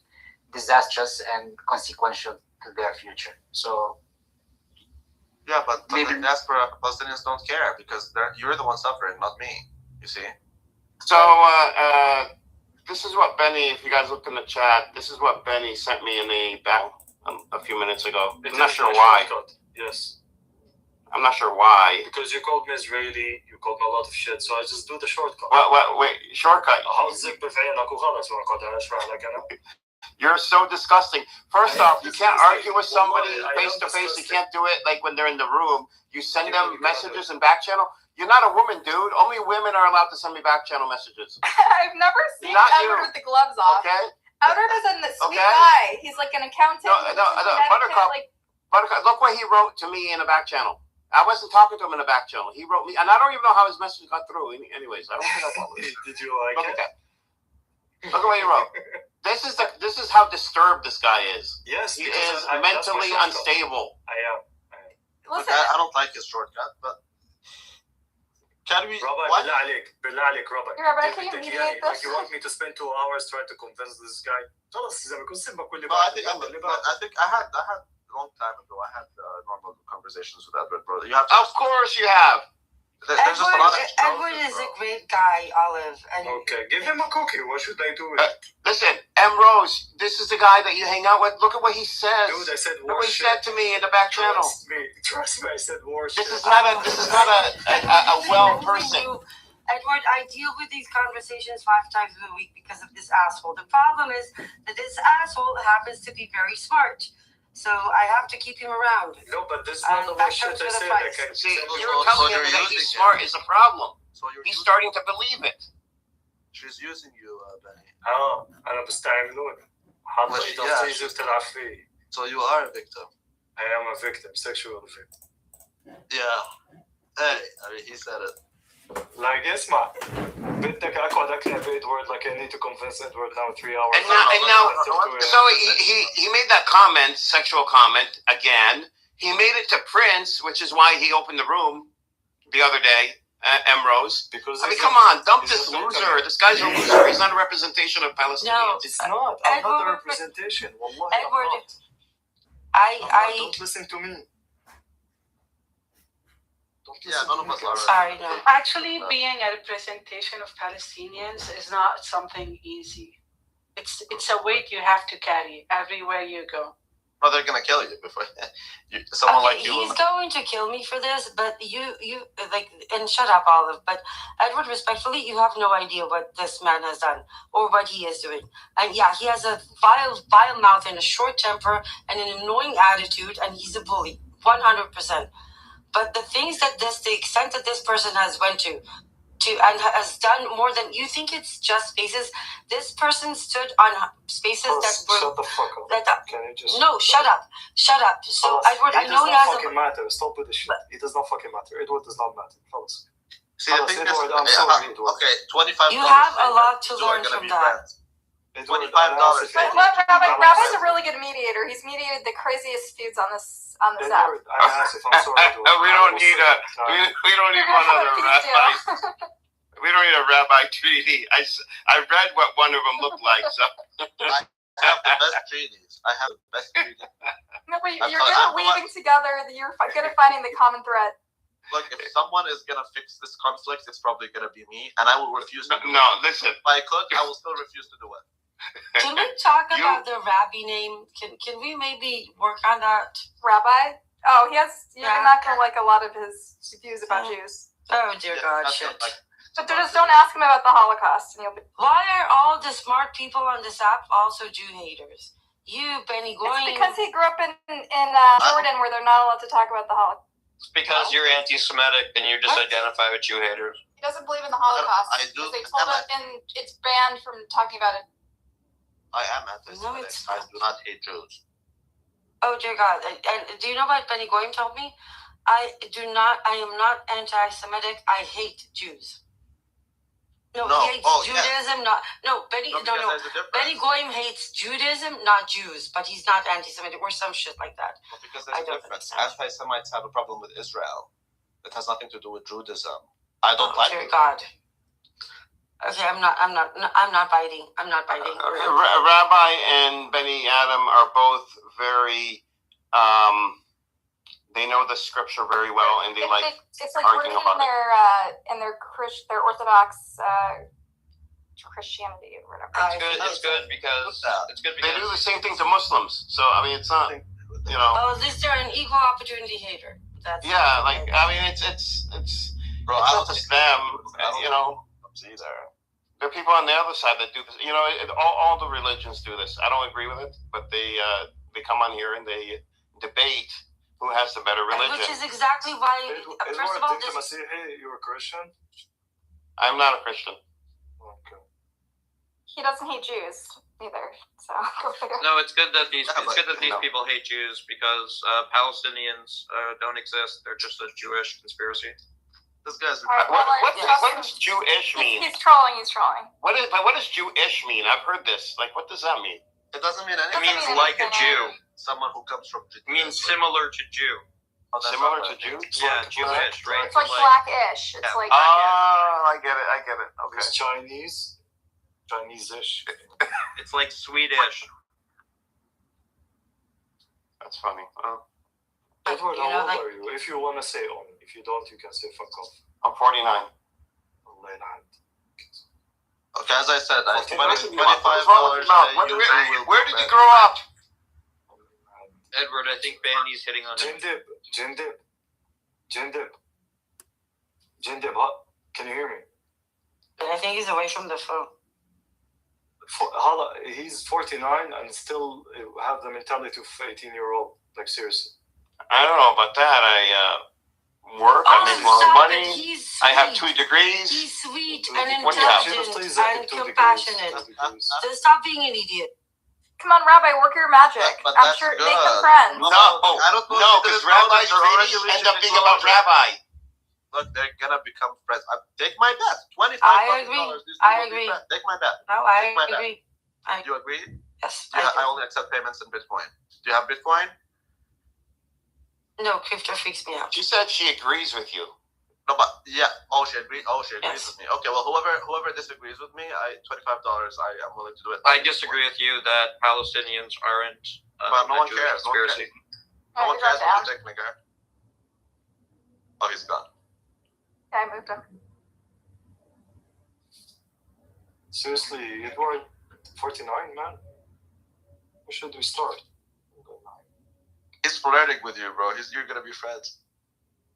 disastrous and consequential to their future. So yeah, but the diaspora Palestinians don't care because you're the one suffering, not me. You see. So This is what Benny, if you guys look in the chat, this is what Benny sent me in the back a few minutes ago. I'm not sure why. Yes. I'm not sure why. Because you called me Israeli, you called me a lot of shit, so I just do the shortcut. Wait, shortcut. You're so disgusting. First off, you can't argue with somebody face to face. You can't do it like when they're in the room. You send them messages in back channel. You're not a woman, dude. Only women are allowed to send me back channel messages. I've never seen Edward with the gloves off. Okay. Edward is a sweet guy. He's like an accountant. Buttercup. Buttercup. Look what he wrote to me in a back channel. I wasn't talking to him in a back channel. He wrote me, and I don't even know how his message got through. Anyways, I don't think I told him. Did you like Look at that. Look at what he wrote. This is how disturbed this guy is. Yes, he is mentally unstable. I am. Listen, I don't like his shortcut, but can we? Rabbi, بالله عليك, Rabbi. Rabbi, can you mediate this? Like you want me to spend 2 hours trying to convince this guy? خلاص إذا بكون سيبك كل No, I think I had a long time ago. I had normal conversations with Edward, brother. You have to. Of course, you have. There's just a lot of Edward is a great guy, Olive. And okay, give him a cookie. What should I do with it? Listen, M. Rose, this is the guy that you hang out with. Look at what he says. Dude, I said Look what he said to me in the back channel. Trust me, I said worship. This is not a well person. Edward, I deal with these conversations 5 times a week because of this asshole. The problem is that this asshole happens to be very smart. So I have to keep him around. No, but this is not the shit I said. See, you're telling him that he's smart is a problem. He's starting to believe it. She's using you, Benny. أنا بستعملوني. حاطة إيدها تيجي بتلعب فيه. So you are a victim. I am a victim, sexual victim. Yeah. Hey, I mean, he said it. Like, اسمع. بدك أقعد أكلم Edward like I need to convince Edward now 3 hours. And now, so he made that comment, sexual comment again. He made it to Prince, which is why he opened the room the other day, M. Rose. Because I mean, come on, dump this loser. This guy's a loser. He's not a representation of Palestinians. No, it's not. I'm not a representation. Wallahi, Edward, don't listen to me. Yeah, none of us are. Sorry, no. Actually, being a representation of Palestinians is not something easy. It's a weight you have to carry everywhere you go. No, they're gonna kill you before someone like you. He's going to kill me for this, but you like, and shut up, Olive. But Edward, respectfully, you have no idea what this man has done or what he is doing. And yeah, he has a vile mouth and a short temper and an annoying attitude, and he's a bully, 100%. But the things that the extent that this person has went to and has done more than you think. It's just spaces. This person stood on spaces that were. Shut the fuck up. Can you just? No, shut up. So Edward, I know he has. It does not fucking matter. Stop with the shit. It does not fucking matter. Edward does not matter. Fellas. See, I think Edward, I'm sorry, Edward. Okay, $25. You have a lot to learn from that. $25. Rabbi's a really good mediator. He's mediated the craziest feuds on this app. We don't need one other rabbi. We don't need a rabbi treaty. I read what one of them looked like. So I have the best treaties. No, but you're good at weaving together. You're good at finding the common thread. Look, if someone is gonna fix this conflict, it's probably gonna be me, and I will refuse to do it. No, listen. If I could, I will still refuse to do it. Can we talk about the rabbi name? Can we maybe work on that? Rabbi? Oh, you're not gonna like a lot of his views about Jews. Oh dear God, shit. But just don't ask him about the Holocaust, and you'll be. Why are all the smart people on this app also Jew haters? You, Benny Goin. It's because he grew up in Jordan, where they're not allowed to talk about the Holocaust. It's because you're anti-Semitic and you just identify with Jew haters. He doesn't believe in the Holocaust. I do. They told him, and it's banned from talking about it. I am anti-Semitic. I do not hate Jews. Oh dear God! And do you know what Benny Goin told me? I am not anti-Semitic. I hate Jews. No, he hates Judaism. Yeah. Benny Goyim hates Judaism, not Jews, but he's not anti-Semitic or some shit like that. Well, because there's a difference. Anti-Semites have a problem with Israel. It has nothing to do with Judaism. I don't like it. God. Okay, I'm not biting. Rabbi and Benny Adam are both very. They know the scripture very well, and it's like arguing about it. In their Orthodox Christianity or whatever. It's good because they do the same thing to Muslims. So I mean, it's not, you know. Oh, at least they're an equal opportunity hater. That's yeah, like I mean, it's Bro, it's not just them. You know, either. there are people on the other side that do this. You know, all the religions do this. I don't agree with it, but they come on here and they debate who has the better religion. Which is exactly why. First of all, you're a Christian. I'm not a Christian. Okay. He doesn't hate Jews either, so go figure. No, it's good that these people hate Jews because Palestinians don't exist. They're just a Jewish conspiracy. This guy's. What does Jewish mean? He's trolling. He's trolling. What does Jewish mean? I've heard this. Like, what does that mean? It doesn't mean anything. It means like a Jew. Someone who comes from. It means similar to Jew. Similar to Jew? Yeah, Jewish, right? It's like blackish. It's like. Oh, I get it. Okay. It's Chinese-ish. It's like Swedish. That's funny. Edward, how old are you? If you want to say on. If you don't, you can say fuck off. I'm 49. Okay, as I said, $25. Where did you grow up? Edward, I think Bandy's hitting on him. Jindib, what? Can you hear me? I think he's away from the phone. He's 49 and still have the mentality of 18-year-old. Like, seriously. I don't know about that. I work, I make more money, I have 2 degrees. He's sweet and intelligent and compassionate. So stop being an idiot. Come on, Rabbi, work your magic. I'm sure make them friends. No, because rabbis really end up being about rabbi. Look, they're gonna become friends. Take my bet. $25. I agree. Take my bet. No, I agree. You agree? Yes. Yeah, I only accept payments in Bitcoin. Do you have Bitcoin? No, crypto freaks me out. She said she agrees with you. No, but yeah. She agrees with me. Okay, well, whoever disagrees with me, $25. I'm willing to do it. I disagree with you that Palestinians aren't but no a one Jewish cares. conspiracy. No one cares what you take, nigga. Oh, he's gone. Yeah, I moved him. Seriously, Edward, 49, man. Where should we start? He's flirting with you, bro. You're gonna be friends.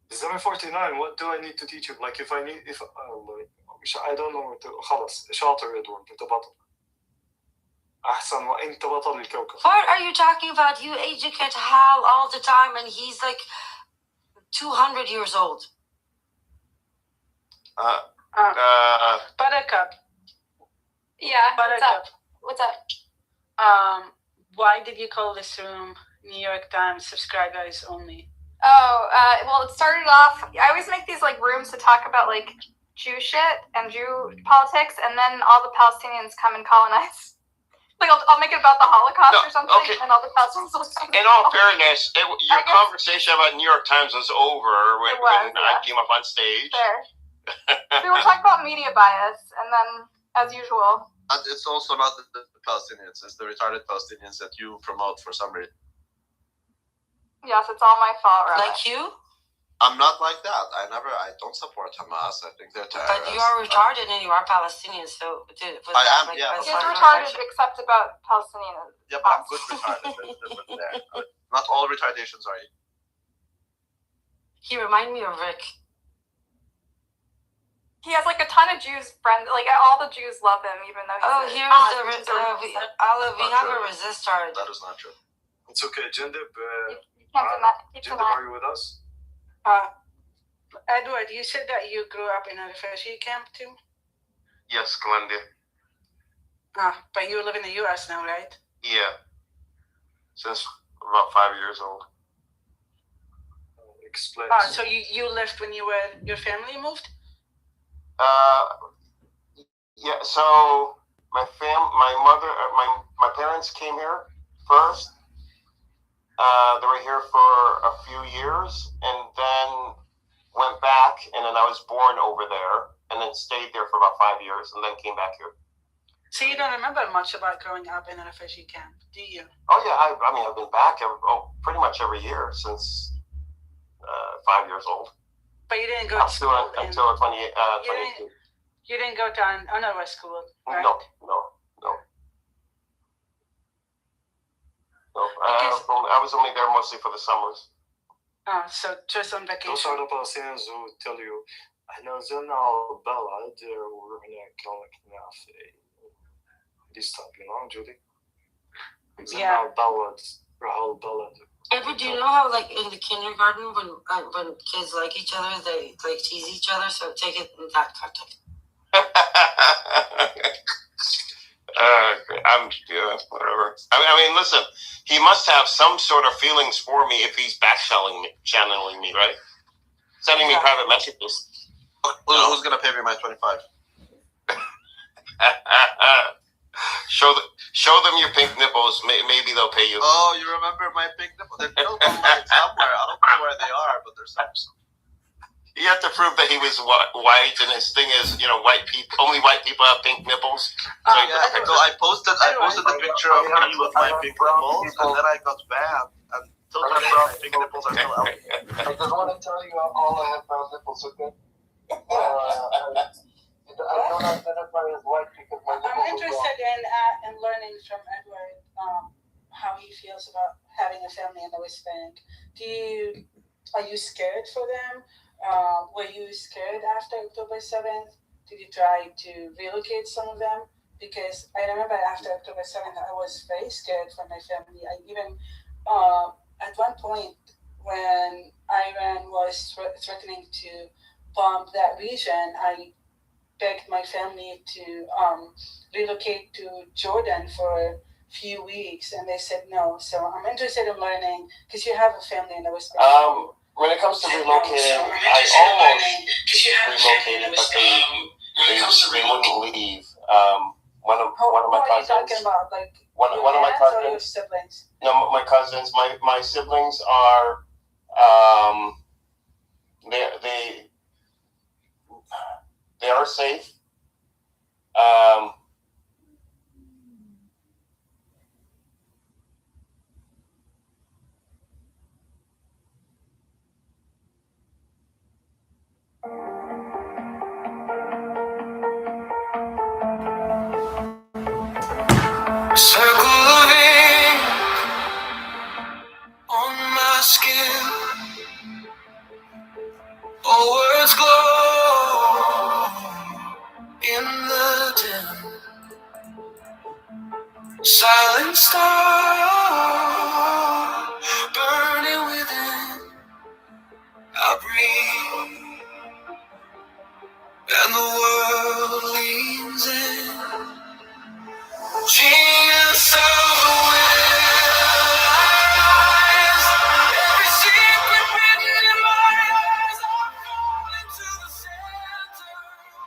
Is I'm 49. What do I need to teach you? Like, if I don't know what to. خلاص شاطر إدوارد أنت بطل. أحسن وأنت بطل الكوكب. What are you talking about? You educate Hal all the time, and he's like 200 years old. Buttercup. Yeah. Buttercup. What's up? Why did you call this room New York Times subscribers only? Oh, well, it started off. I always make these like rooms to talk about like Jew shit and Jew politics, and then all the Palestinians come and colonize. Like I'll make it about the Holocaust or something, okay. and all the Palestinians will say. In all fairness, your conversation about New York Times was over when I came up on stage. Fair. We were talking about media bias, and then, as usual. And it's also not the Palestinians; it's the retarded Palestinians that you promote for some reason. Yes, it's all my fault, right? Like you? I'm not like that. I don't support Hamas. I think they're terrorists. But you are retarded and you are Palestinian, so I am. Yeah. He's retarded except about Palestinians. Yeah, but I'm good retarded. Not all retardations are. He reminds me of Rick. He has like a ton of Jews friends. Like all the Jews love him, even though. We have a resistor. That is not true. It's okay, Jindib. Jindib, are you with us? Edward, you said that you grew up in a refugee camp too? Yes, Glendale. But you live in the U.S. now, right? Yeah. Since about 5 years old. Explain. So you left when your family moved? Yeah. So my parents came here first. They were here for a few years, and then went back, and then I was born over there, and then stayed there for about 5 years, and then came back here. So you don't remember much about growing up in a refugee camp, do you? Oh yeah, I mean I've been back pretty much every year since 5 years old. But you didn't go to school until 22. You didn't go to another school, right? No. I was only there mostly for the summers. So just on vacation. Those are the Palestinians who tell you احنا نزلنا على البلد ورحنا كنا في this type, you know, Judy? نزلنا على البلد راحوا البلد. Do you know how, like, in the kindergarten, when kids like each other, they like tease each other? So take it in that context. Whatever. I mean, listen. He must have some sort of feelings for me if he's channeling me, right? Sending me private messages. Who's gonna pay me my 25? Show them your pink nipples. Maybe they'll pay you. Oh, you remember my pink nipples? They're still online somewhere. I don't know where they are, but they're somewhere. You have to prove that he was white, and his thing is, white people. Only white people have pink nipples. So I posted the picture of me with my pink nipples, and then I got banned. And till today, my pink nipples are still out. I just want to tell you all I have found nipples, okay? I don't identify as white because my nipples I'm interested in learning from Edward how he feels about having a family in the West Bank. Are you scared for them? Were you scared after October 7th? Did you try to relocate some of them? Because I remember after October 7th, I was very scared for my family. I even, at one point, when Iran was threatening to bomb that region, I begged my family to relocate to Jordan for a few weeks, and they said no. So I'm interested in learning, because you have a family in the West Bank. When it comes to relocating, I almost relocated, but they wouldn't leave. One of my cousins. What are you talking about? Like one of my cousins. Or your siblings? No, my cousins. My siblings are they are safe. Circle of ink on my skin. All words glow in the dim. Silent star burning within. I breathe and the world leans in. Genius of the wise, every secret written in my eyes. I fall into the center,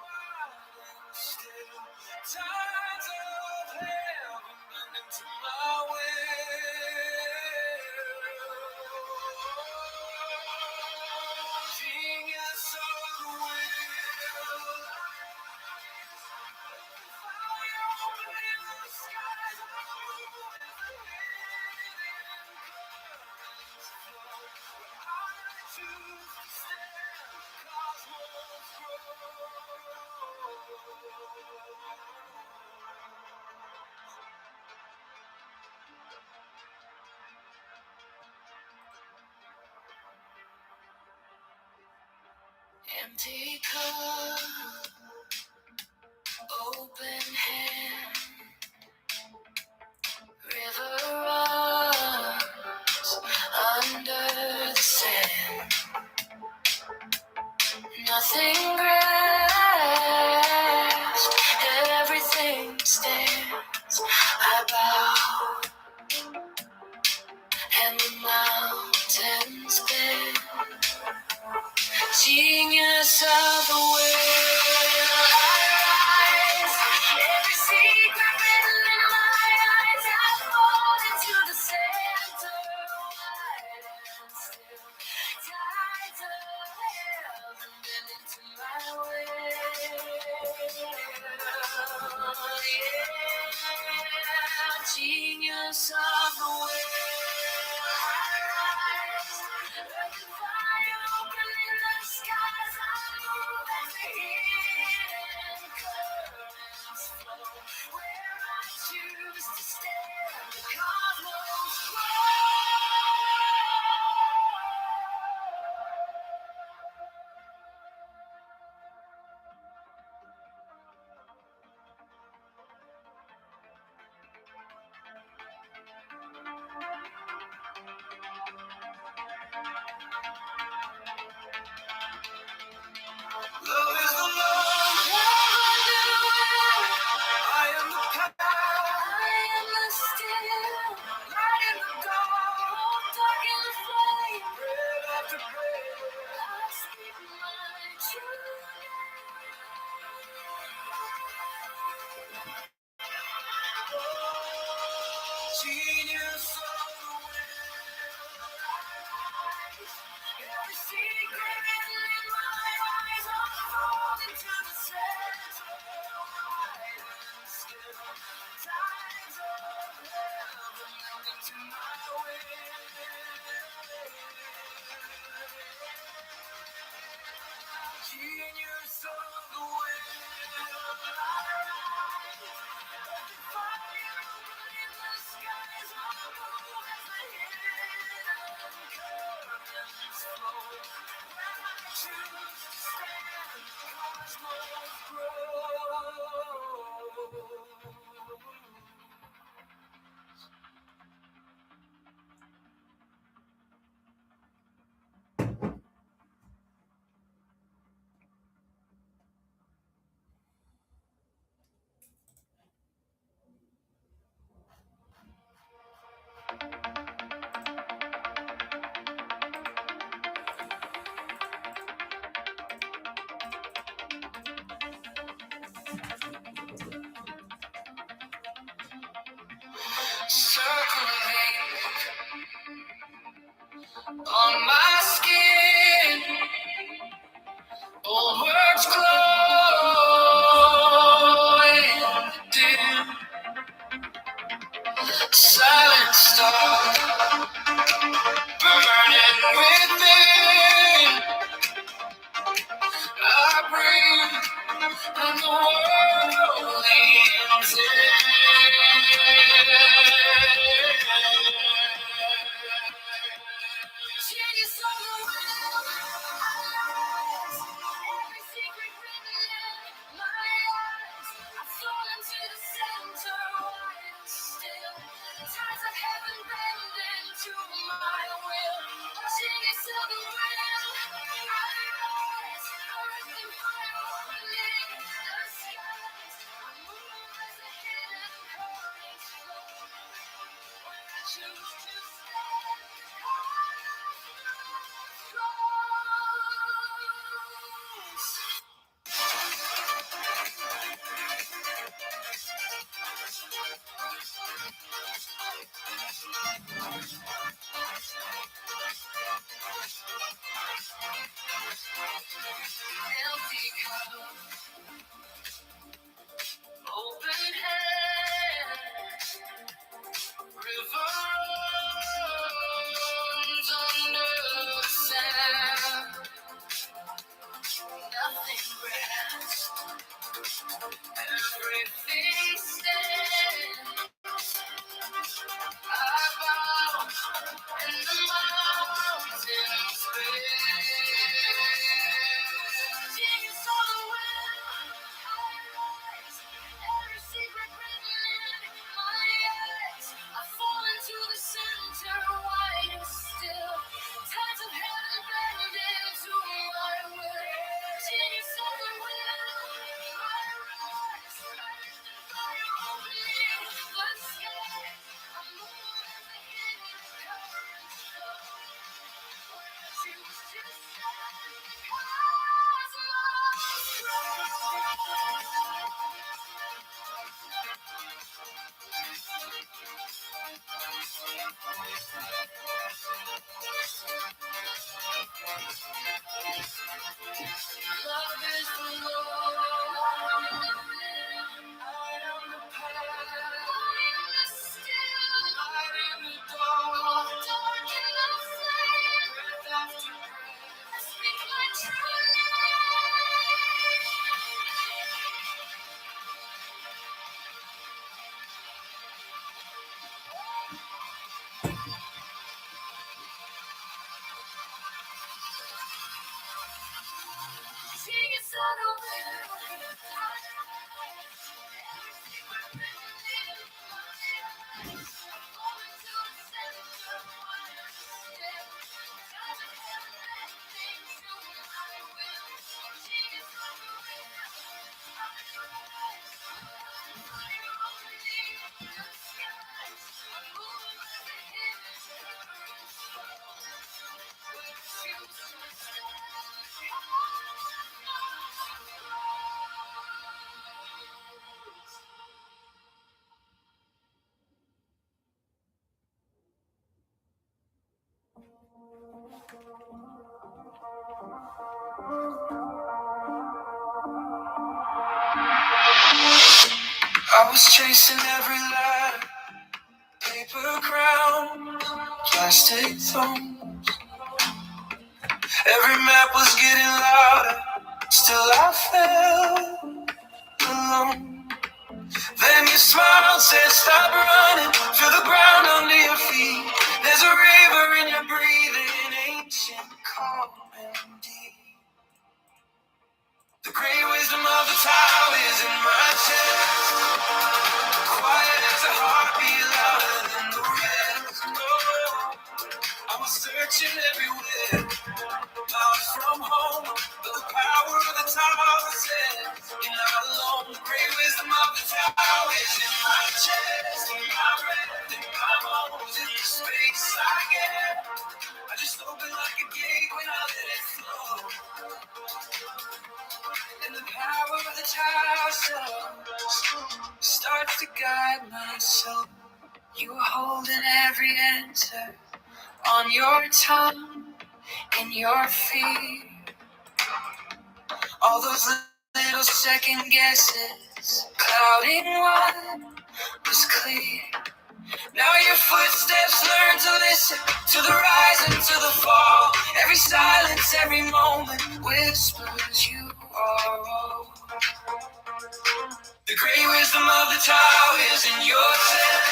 wild and still. Tides of heaven bending to my will. Genius of the will. Empty cup, open hand, river runs under the sand. Nothing grasps, everything stands. I bow and the mountains bend. Genius of the will, I rise. Every secret written in my eyes, I fall into the center, wide and still. Tides of heaven bend into my will. Yeah, genius of the will, I rise. Let the fire open in the skies. I move as the hidden Genius of the will, every secret written in my eyes unfolding to the center. Wide and still, tides of heaven melting to my will. Genius of the will, fire in the skies above as the hidden curtains flow. When I choose to stand, cosmos grow. Circling on my skin, old words glowing dim. Silent star burning within. I breathe and the world leans in. Genius of the will, every secret written in my eyes. I fall into the center, wide and still. Tides of heaven bending to my will. Genius of the will, I rise, earth and fire opening the skies. I move as the hidden currents flow. When I choose to stand, empty cup, open hand, river runs under the sand. Nothing grabs, everything stands. I bow and the mountains bend. Genius of the will, I rise. Every secret written in my eyes. I fall into the center, wide and still. Tides of heaven bend into my will. Genius of the will, I rise. Fire open was chasing every ladder, paper crown, plastic thorns. Every map was getting louder, still I felt alone. Then you smiled, said stop running, feel the ground under your feet. There's a river in your breathing, ancient, calm and deep. The great wisdom of the Tao is in my chest, quiet as a heartbeat, louder than the rest. Oh, I was searching everywhere, out from home, but the power of the Tao says you're not alone. The great wisdom of the Tao is in my chest, in my breath, in my bones, in the space I get. I just open like a gate when I let it flow. And the power of the Tao starts to guide my soul. You are holding every answer on your tongue, in your feet. All those little second guesses, clouding what was clear. Now your footsteps learn to listen to the rise and to the fall. Every silence, every moment whispers you are all. The great wisdom of the Tao is in your chest,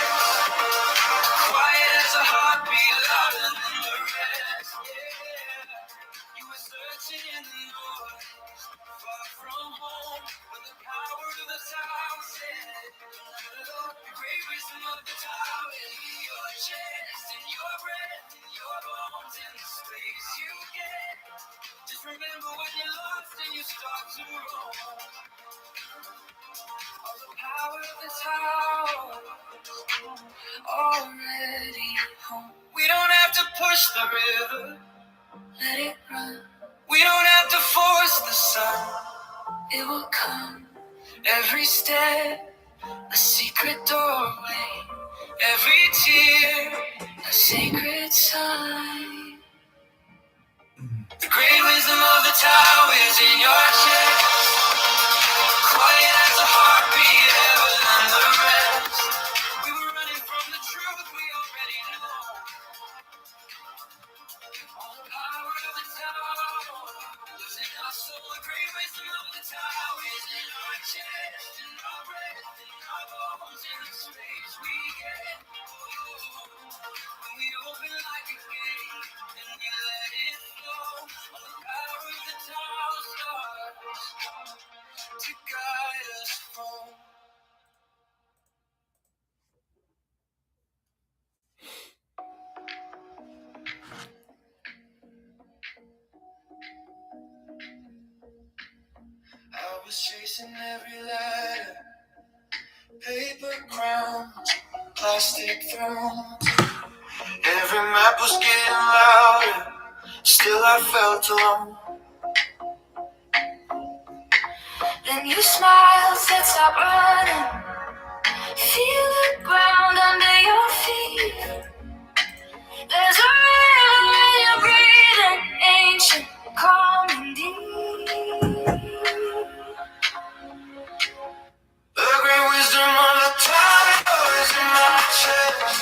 quiet as a heartbeat, louder than the rest. Yeah. You were searching in the noise, far from home, but the power of the Tao said, the great wisdom of the Tao is in your chest, in your breath, in your bones, in the space you get. Just remember when you're lost and you start to roam. All the power of the Tao already home. We don't have to push the river, let it run. We don't have to force the sun, it will come. Every step, a secret doorway. Every tear, a sacred sign. The great wisdom of the Tao is in your chest, quiet as a heartbeat, ever than the rest. We were running from the truth we already know. All the power of the Tao is in our soul. The great wisdom of the Tao is in our chest, in our breath, in our bones, in the space we get. When we open like a gate and we let it flow, all the power of the Tao starts to guide us home. I was chasing every ladder, paper crowns, plastic thrones. Every map was getting louder, still I felt alone. Then you smiled, said stop running, feel the ground under your feet. There's a rhythm in your breathing, ancient, calm and deep. The great wisdom of the Tao is in my chest,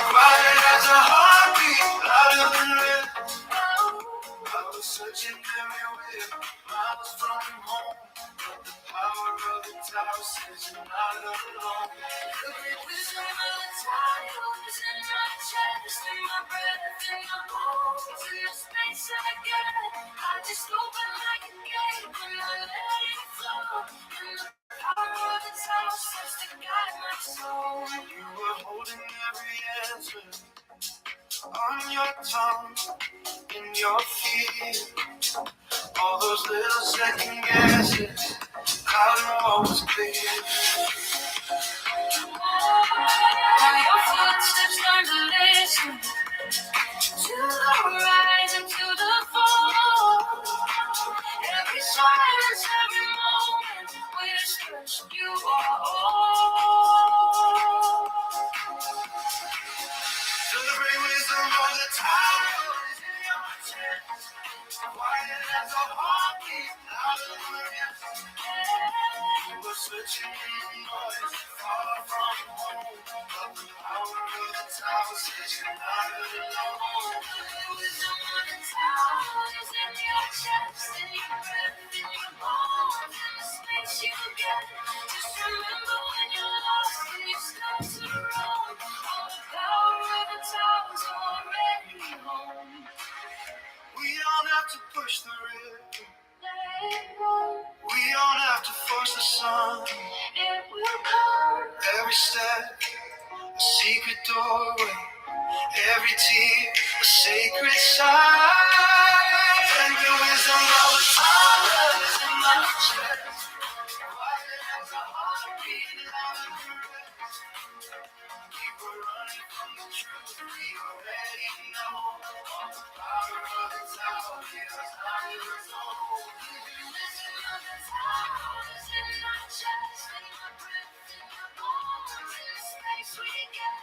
quiet as a heartbeat, louder than this. I was searching everywhere, miles from home, but the power of the Tao says you're not alone. The great wisdom of the Tao is in my chest, in my breath, in my bones, in the space I get. I just open like a gate when I let it flow. And the power of the Tao starts to guide my soul. You were holding every answer on your tongue, in your feet. All those little second guesses, how to know was clear. Now your footsteps learn to listen to the rise and to the fall. Every silence, every moment whispers you are all. So the great wisdom of the Tao is in your chest, quiet as a heartbeat, louder than the rest. You were searching in the noise, far from home. But the power of the tower says you're not alone. The wisdom of the tower is in your chest, in your breath, in your bones, in the space you get. Just remember when you're lost and you start to roam. All the power of the tower's already home. We don't have to push the river. We don't have to force the sun. It will come. Every step, a secret doorway. Every tear, a sacred sign. And the wisdom of the Father is in my chest. Quiet as a heartbeat, loud and caress. Keep running from the truth. We already know. All the power of the tower is not your own. The wisdom of the tower is in my chest, in my breath, in my bones, in the space we get.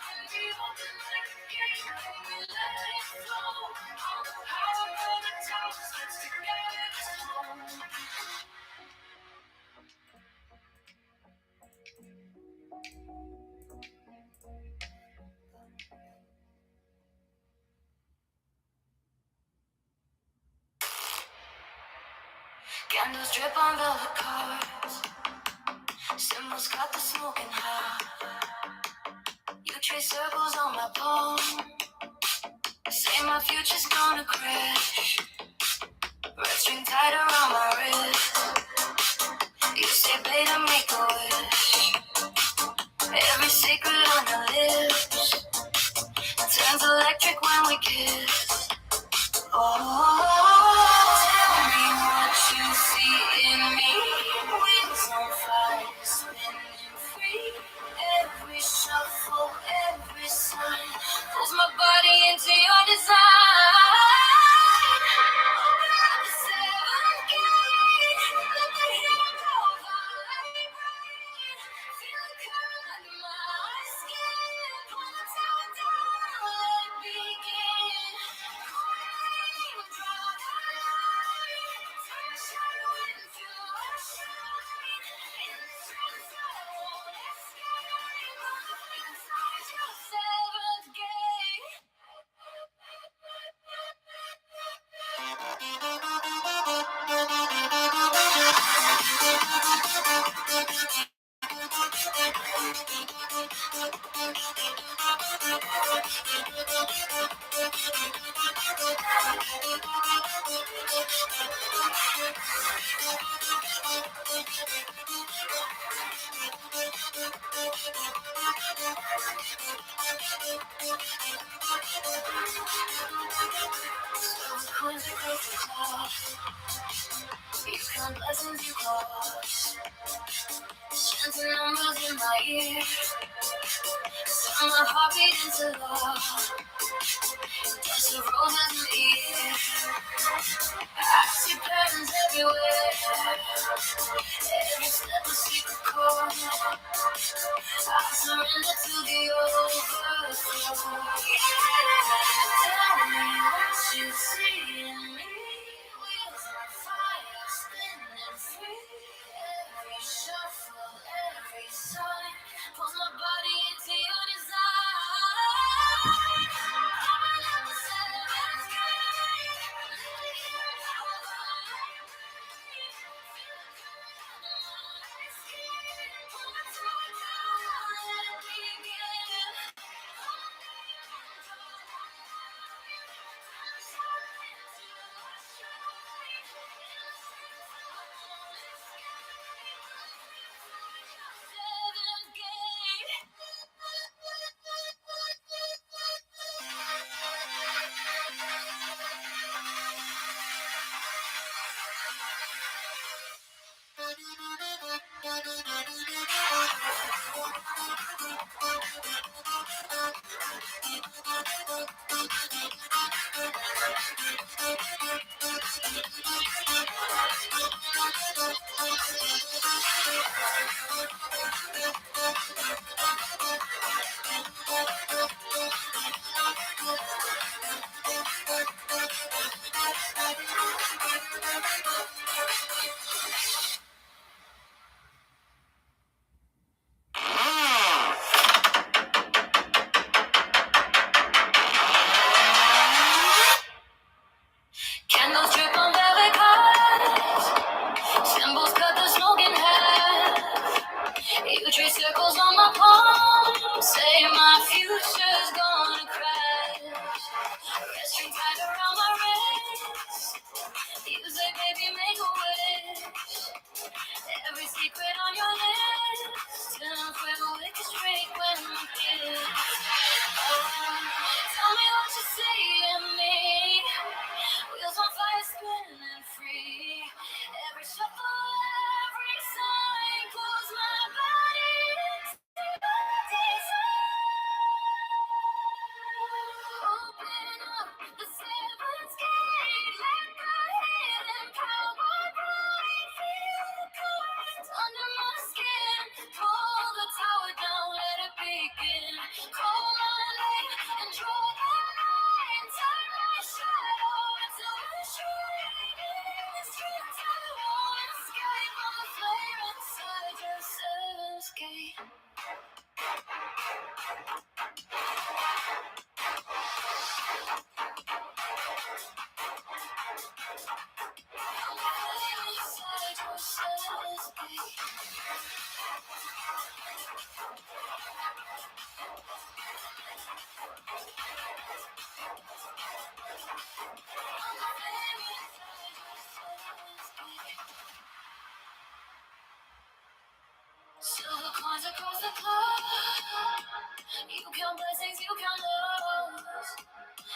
And we open the gate, and we let it flow. All the power of the tower starts to guide us home. Candles drip on velvet cards. Symbols cut the smoking hot. You trace circles on my palm. Say my future's gonna crash. Red string tied around my wrist. You say, babe, make a wish. Every secret on your lips turns electric when we kiss. Oh, tell me what you see in me. Wings on fire, spinning free. Every shuffle, every sign pulls my body into your design. Open up the seventh gate. Let the healing power light bright. Feel the current under my skin. Pull the tower down, let it begin. You count blessings you cross, chanting numbers in my ear. Turn my heartbeat into love. Dust the roses in the air. I see patterns everywhere. Every step a secret chord. I surrender to the overflow. Tell me what you see in me. Wheels on fire, spinning free. Every shuffle, every sign pulls my body into your design. Open up the seventh gate. Let the healing power light. Feel the current under my skin. Pull my tower down, let it begin. secret on your lips. Till I'm forever with you straight when we kiss. Tell me what you say to me. Wheels on fire, spinning free. Every shuffle, every sign, close my body into your desire. Open up the seventh gate, let the hidden power bright. Feel the current under my skin. Pull the tower down, let it begin. Call my name and draw the line. Turn my shadow into a shining strength. I won't escape on the flame inside your seventh gate. Silver coins across the cloud. You count blessings, you count lows.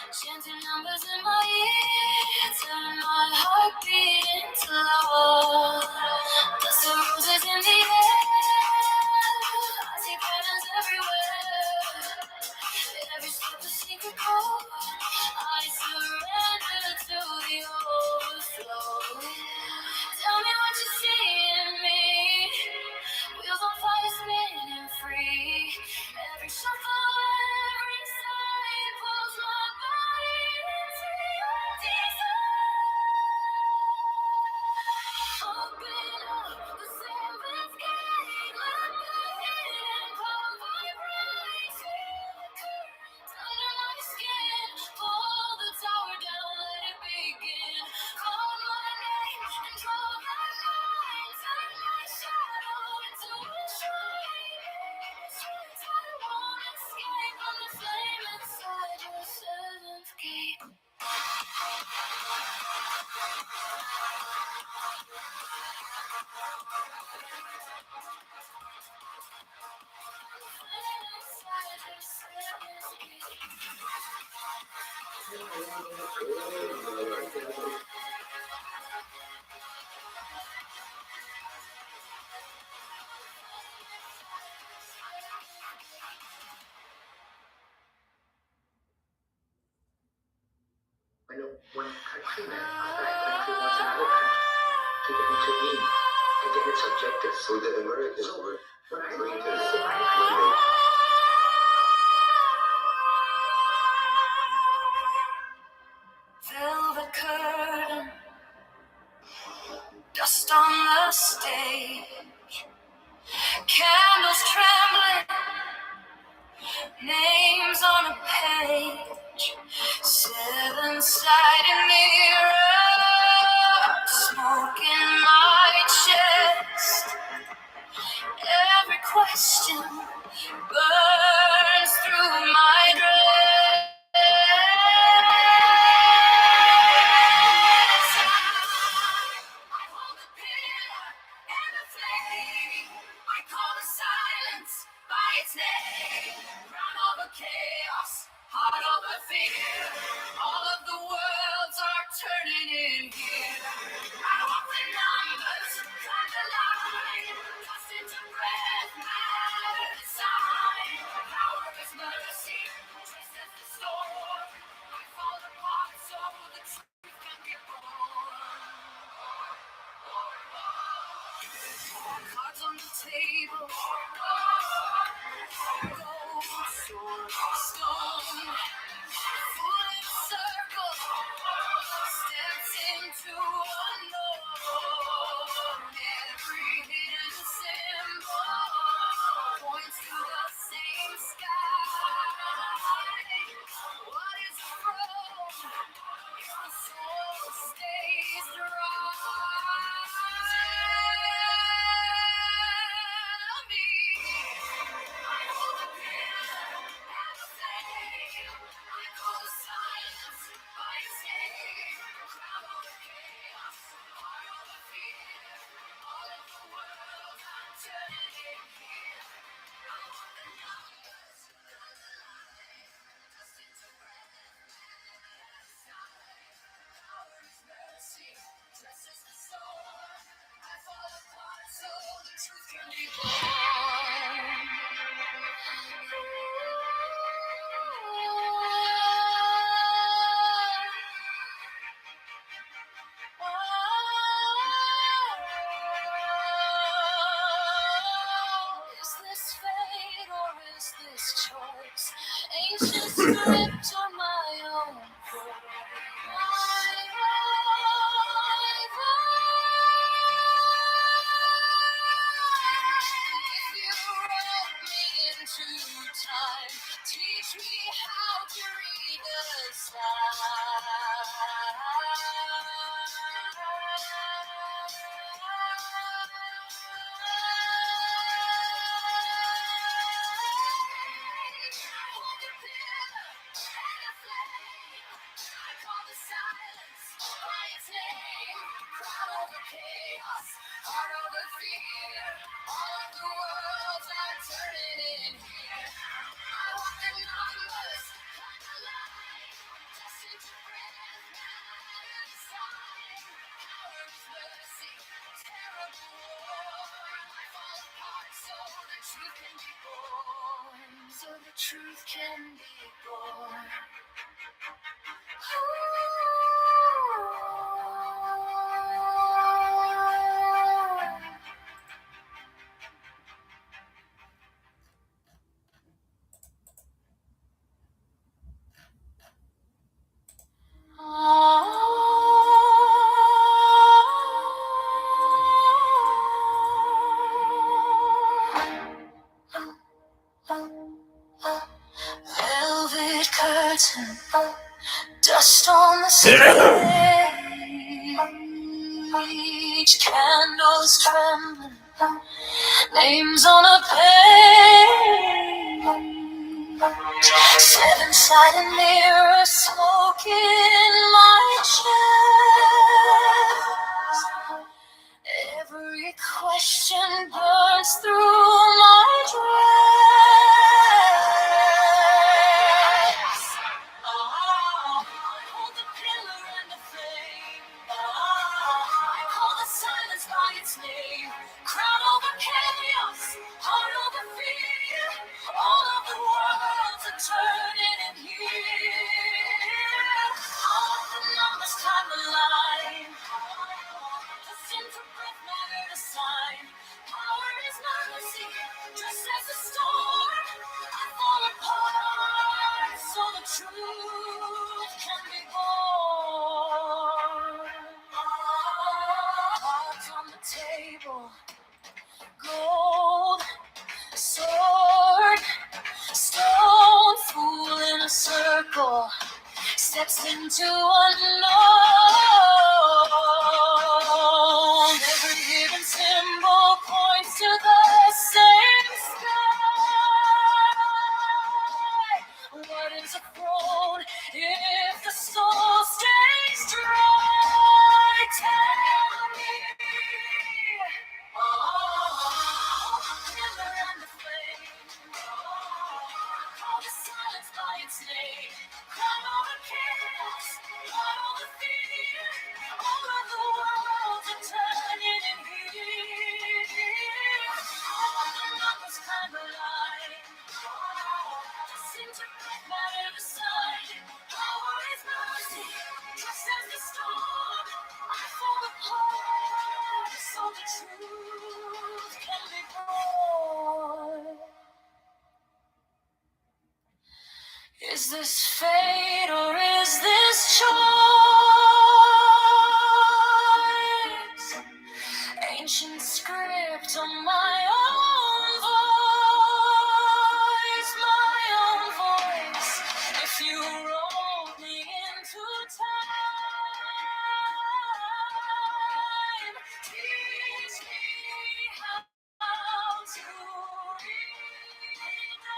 Chanting numbers in my ear, turn my heartbeat into love. Dust and roses in the air, I see patterns everywhere. Every step a secret code, I surrender to the overflow. Tell me what you see in me. Wheels on fire, spinning free. Every shuffle, every sign pulls my body into your desire. Open up the seventh gate, let the hidden power vibrate. Feel the current under my skin. Pull the tower down, let it begin. Call my name and draw the line. Turn my shadow into a shining strength. I won't escape on the flame inside your seventh gate. When one countryman of that country wants another country to intervene to get its objectives. So the Americans were going to Velvet curtain, dust on the stage, candles trembling, names on a page, seven-sided mirror, smoke in my chest. Every question burns through my dress. I hold the pillar and the flame. I call the silence by its name. Crown over chaos, heart over fear. All of the worlds are turning in here. I walk the numbers, climb the line. Dust into breath, matter design. Power is mercy, just as the storm. I fall apart so the truth can be born. Cards on the table, gold, sword, stone. Full in a circle, steps into unknown. Every hidden symbol points to the same sky. What is a throne if the soul stays dry? truth can be born. Is this fate or is this choice? Ancient script or my own If you wrote me into time, teach me how to read the Heart over fear, all of the worlds are turning in here. I want the numbers, come alive, destined to breath, matter design. Power is mercy, terrible war. I fall apart so the truth can be born. So the truth can be born. Velvet curtain, dust on the stage, candles trembling, names on a page. Seven-sided mirror, smoke in my chest. Every question burns through my dress. Hold the pillar and the flame. I call the silence by its name. Crown over chaos, heart over fear. All of the worlds are turning in here. All of the numbers climb the line. Into breath matter to sign. Power is mercy, just as a storm. I fall apart, so the truth can be born. Cards on the table, gold, sword, stone, fool in a circle, steps into unknown. Every hidden symbol points to the same sky. What is a throne if the soul stays dry? Tell me. Pillar and the flame. Call the silence by its name. Crown over chaos, heart over fear. All of the worlds are turning in here. All of the numbers climb the line. Disintegrate matter decide. Power is mercy, just as the storm. I fall apart, so the truth can be born. Is this fate or is this choice? Ancient script on my own voice, my own voice. If you roll me into time, teach me how to read the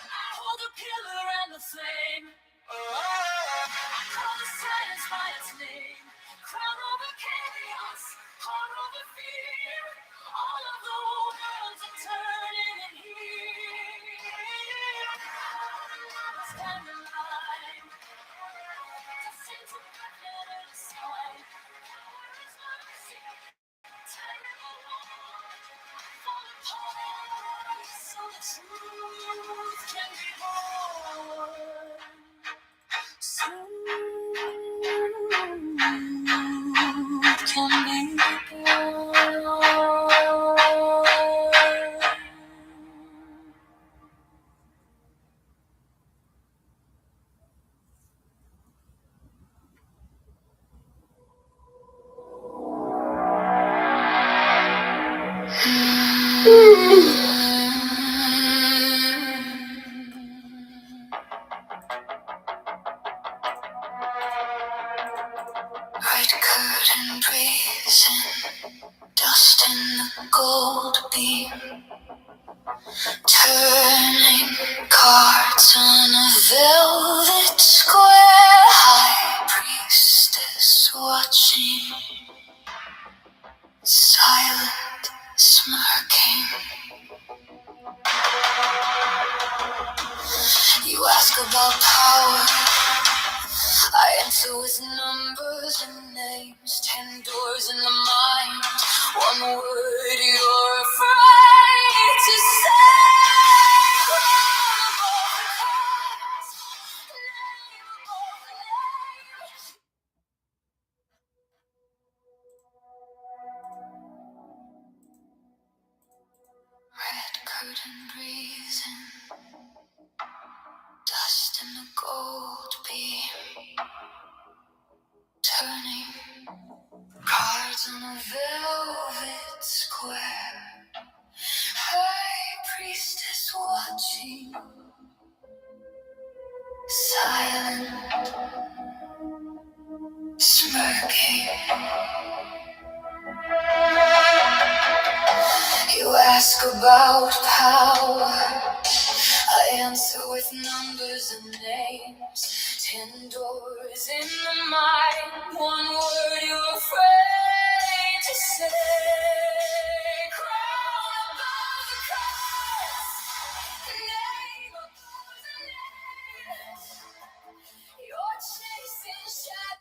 I hold the pillar and the flame. I call the silence by its name. Red curtain breathes in, dust in the gold beam, turning cards on a velvet square. High priestess watching, silent, smirking. You ask about power, I answer with numbers and names. 10 doors in the mind, one word you're afraid to say. Crown above the cards, name above the name. Red curtain breathes in, dust in the gold beam, turning cards on a velvet square. High priestess watching, silent, smirking. You ask about power, I answer with numbers and names. 10 doors in the mind, one word you're afraid to say. Crown above the cards, name above the name. You're chasing shadows.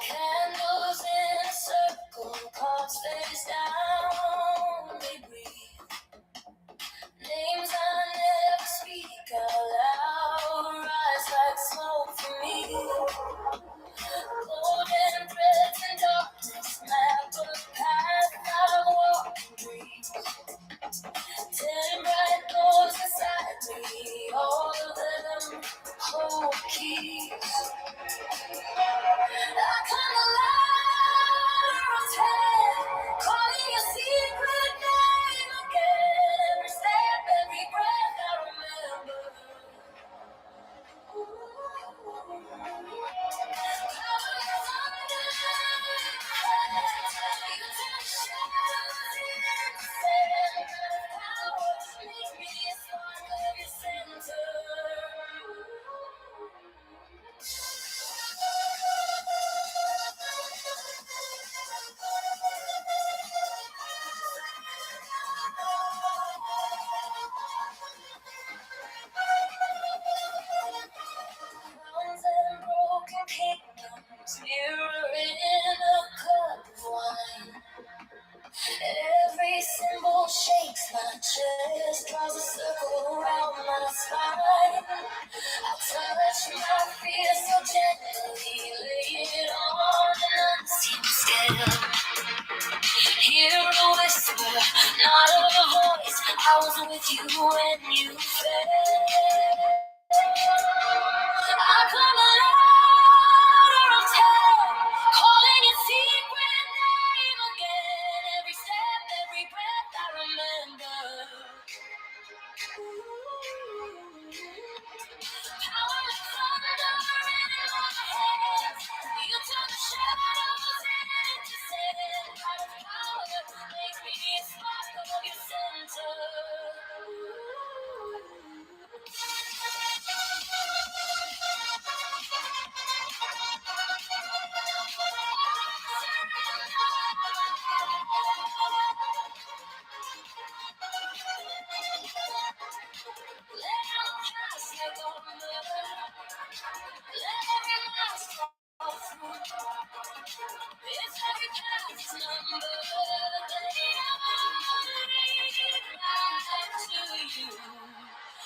Candles in a circle, cards face down, they breathe. Names I never speak out loud, rise like smoke for me. Golden threads in darkness, map of the path I walk and breathe. 10 bright doors inside me, all of them hold keys. I come alive on 10, calling your secret name again. Every step, every breath I remember. Crowns and broken kingdoms, mirror in a cup of wine. Every symbol shakes my chest, draws a circle around my spine. I touch my fear so gently, lay it on an unseen scale. Hear a whisper, not a voice. I was with you when you fell. I come louder on 10, calling your secret name again. Every step, every breath I remember. Power like thunder in my hands. You turn the shadows into sand. Out of power, make me a spark of your center. Let out past like a mother. Let every mask fall through. It's every path's number. Lead back to you.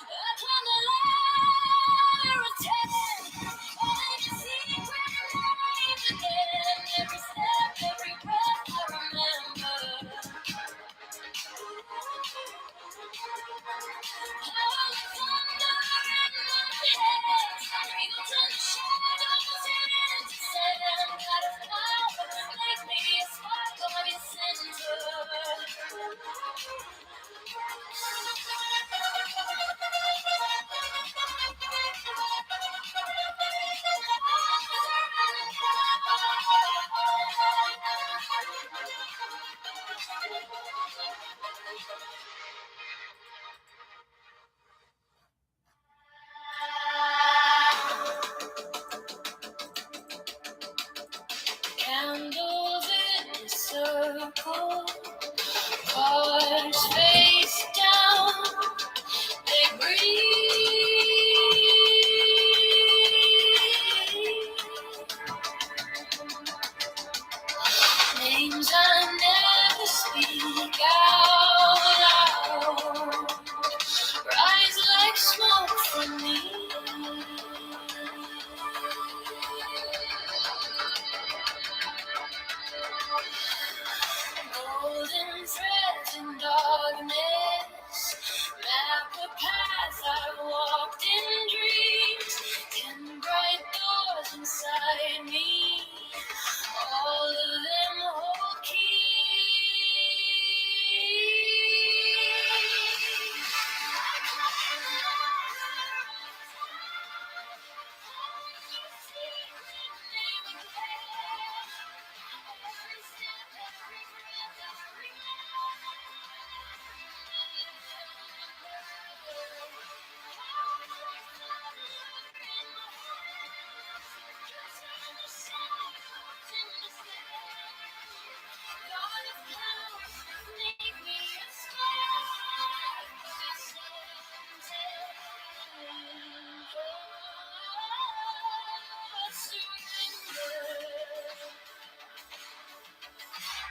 I climb the ladder of 10. Calling your secret name again. Every step, every breath I remember. Make me a circle, hearts face down, they breathe. Names I never speak out loud, rise like smoke from me. Golden threads in darkness map a path I walked in dreams. 10 bright doors inside me, all of them hold keys.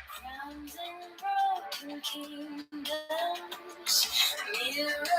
Crowns and broken kingdoms, mirror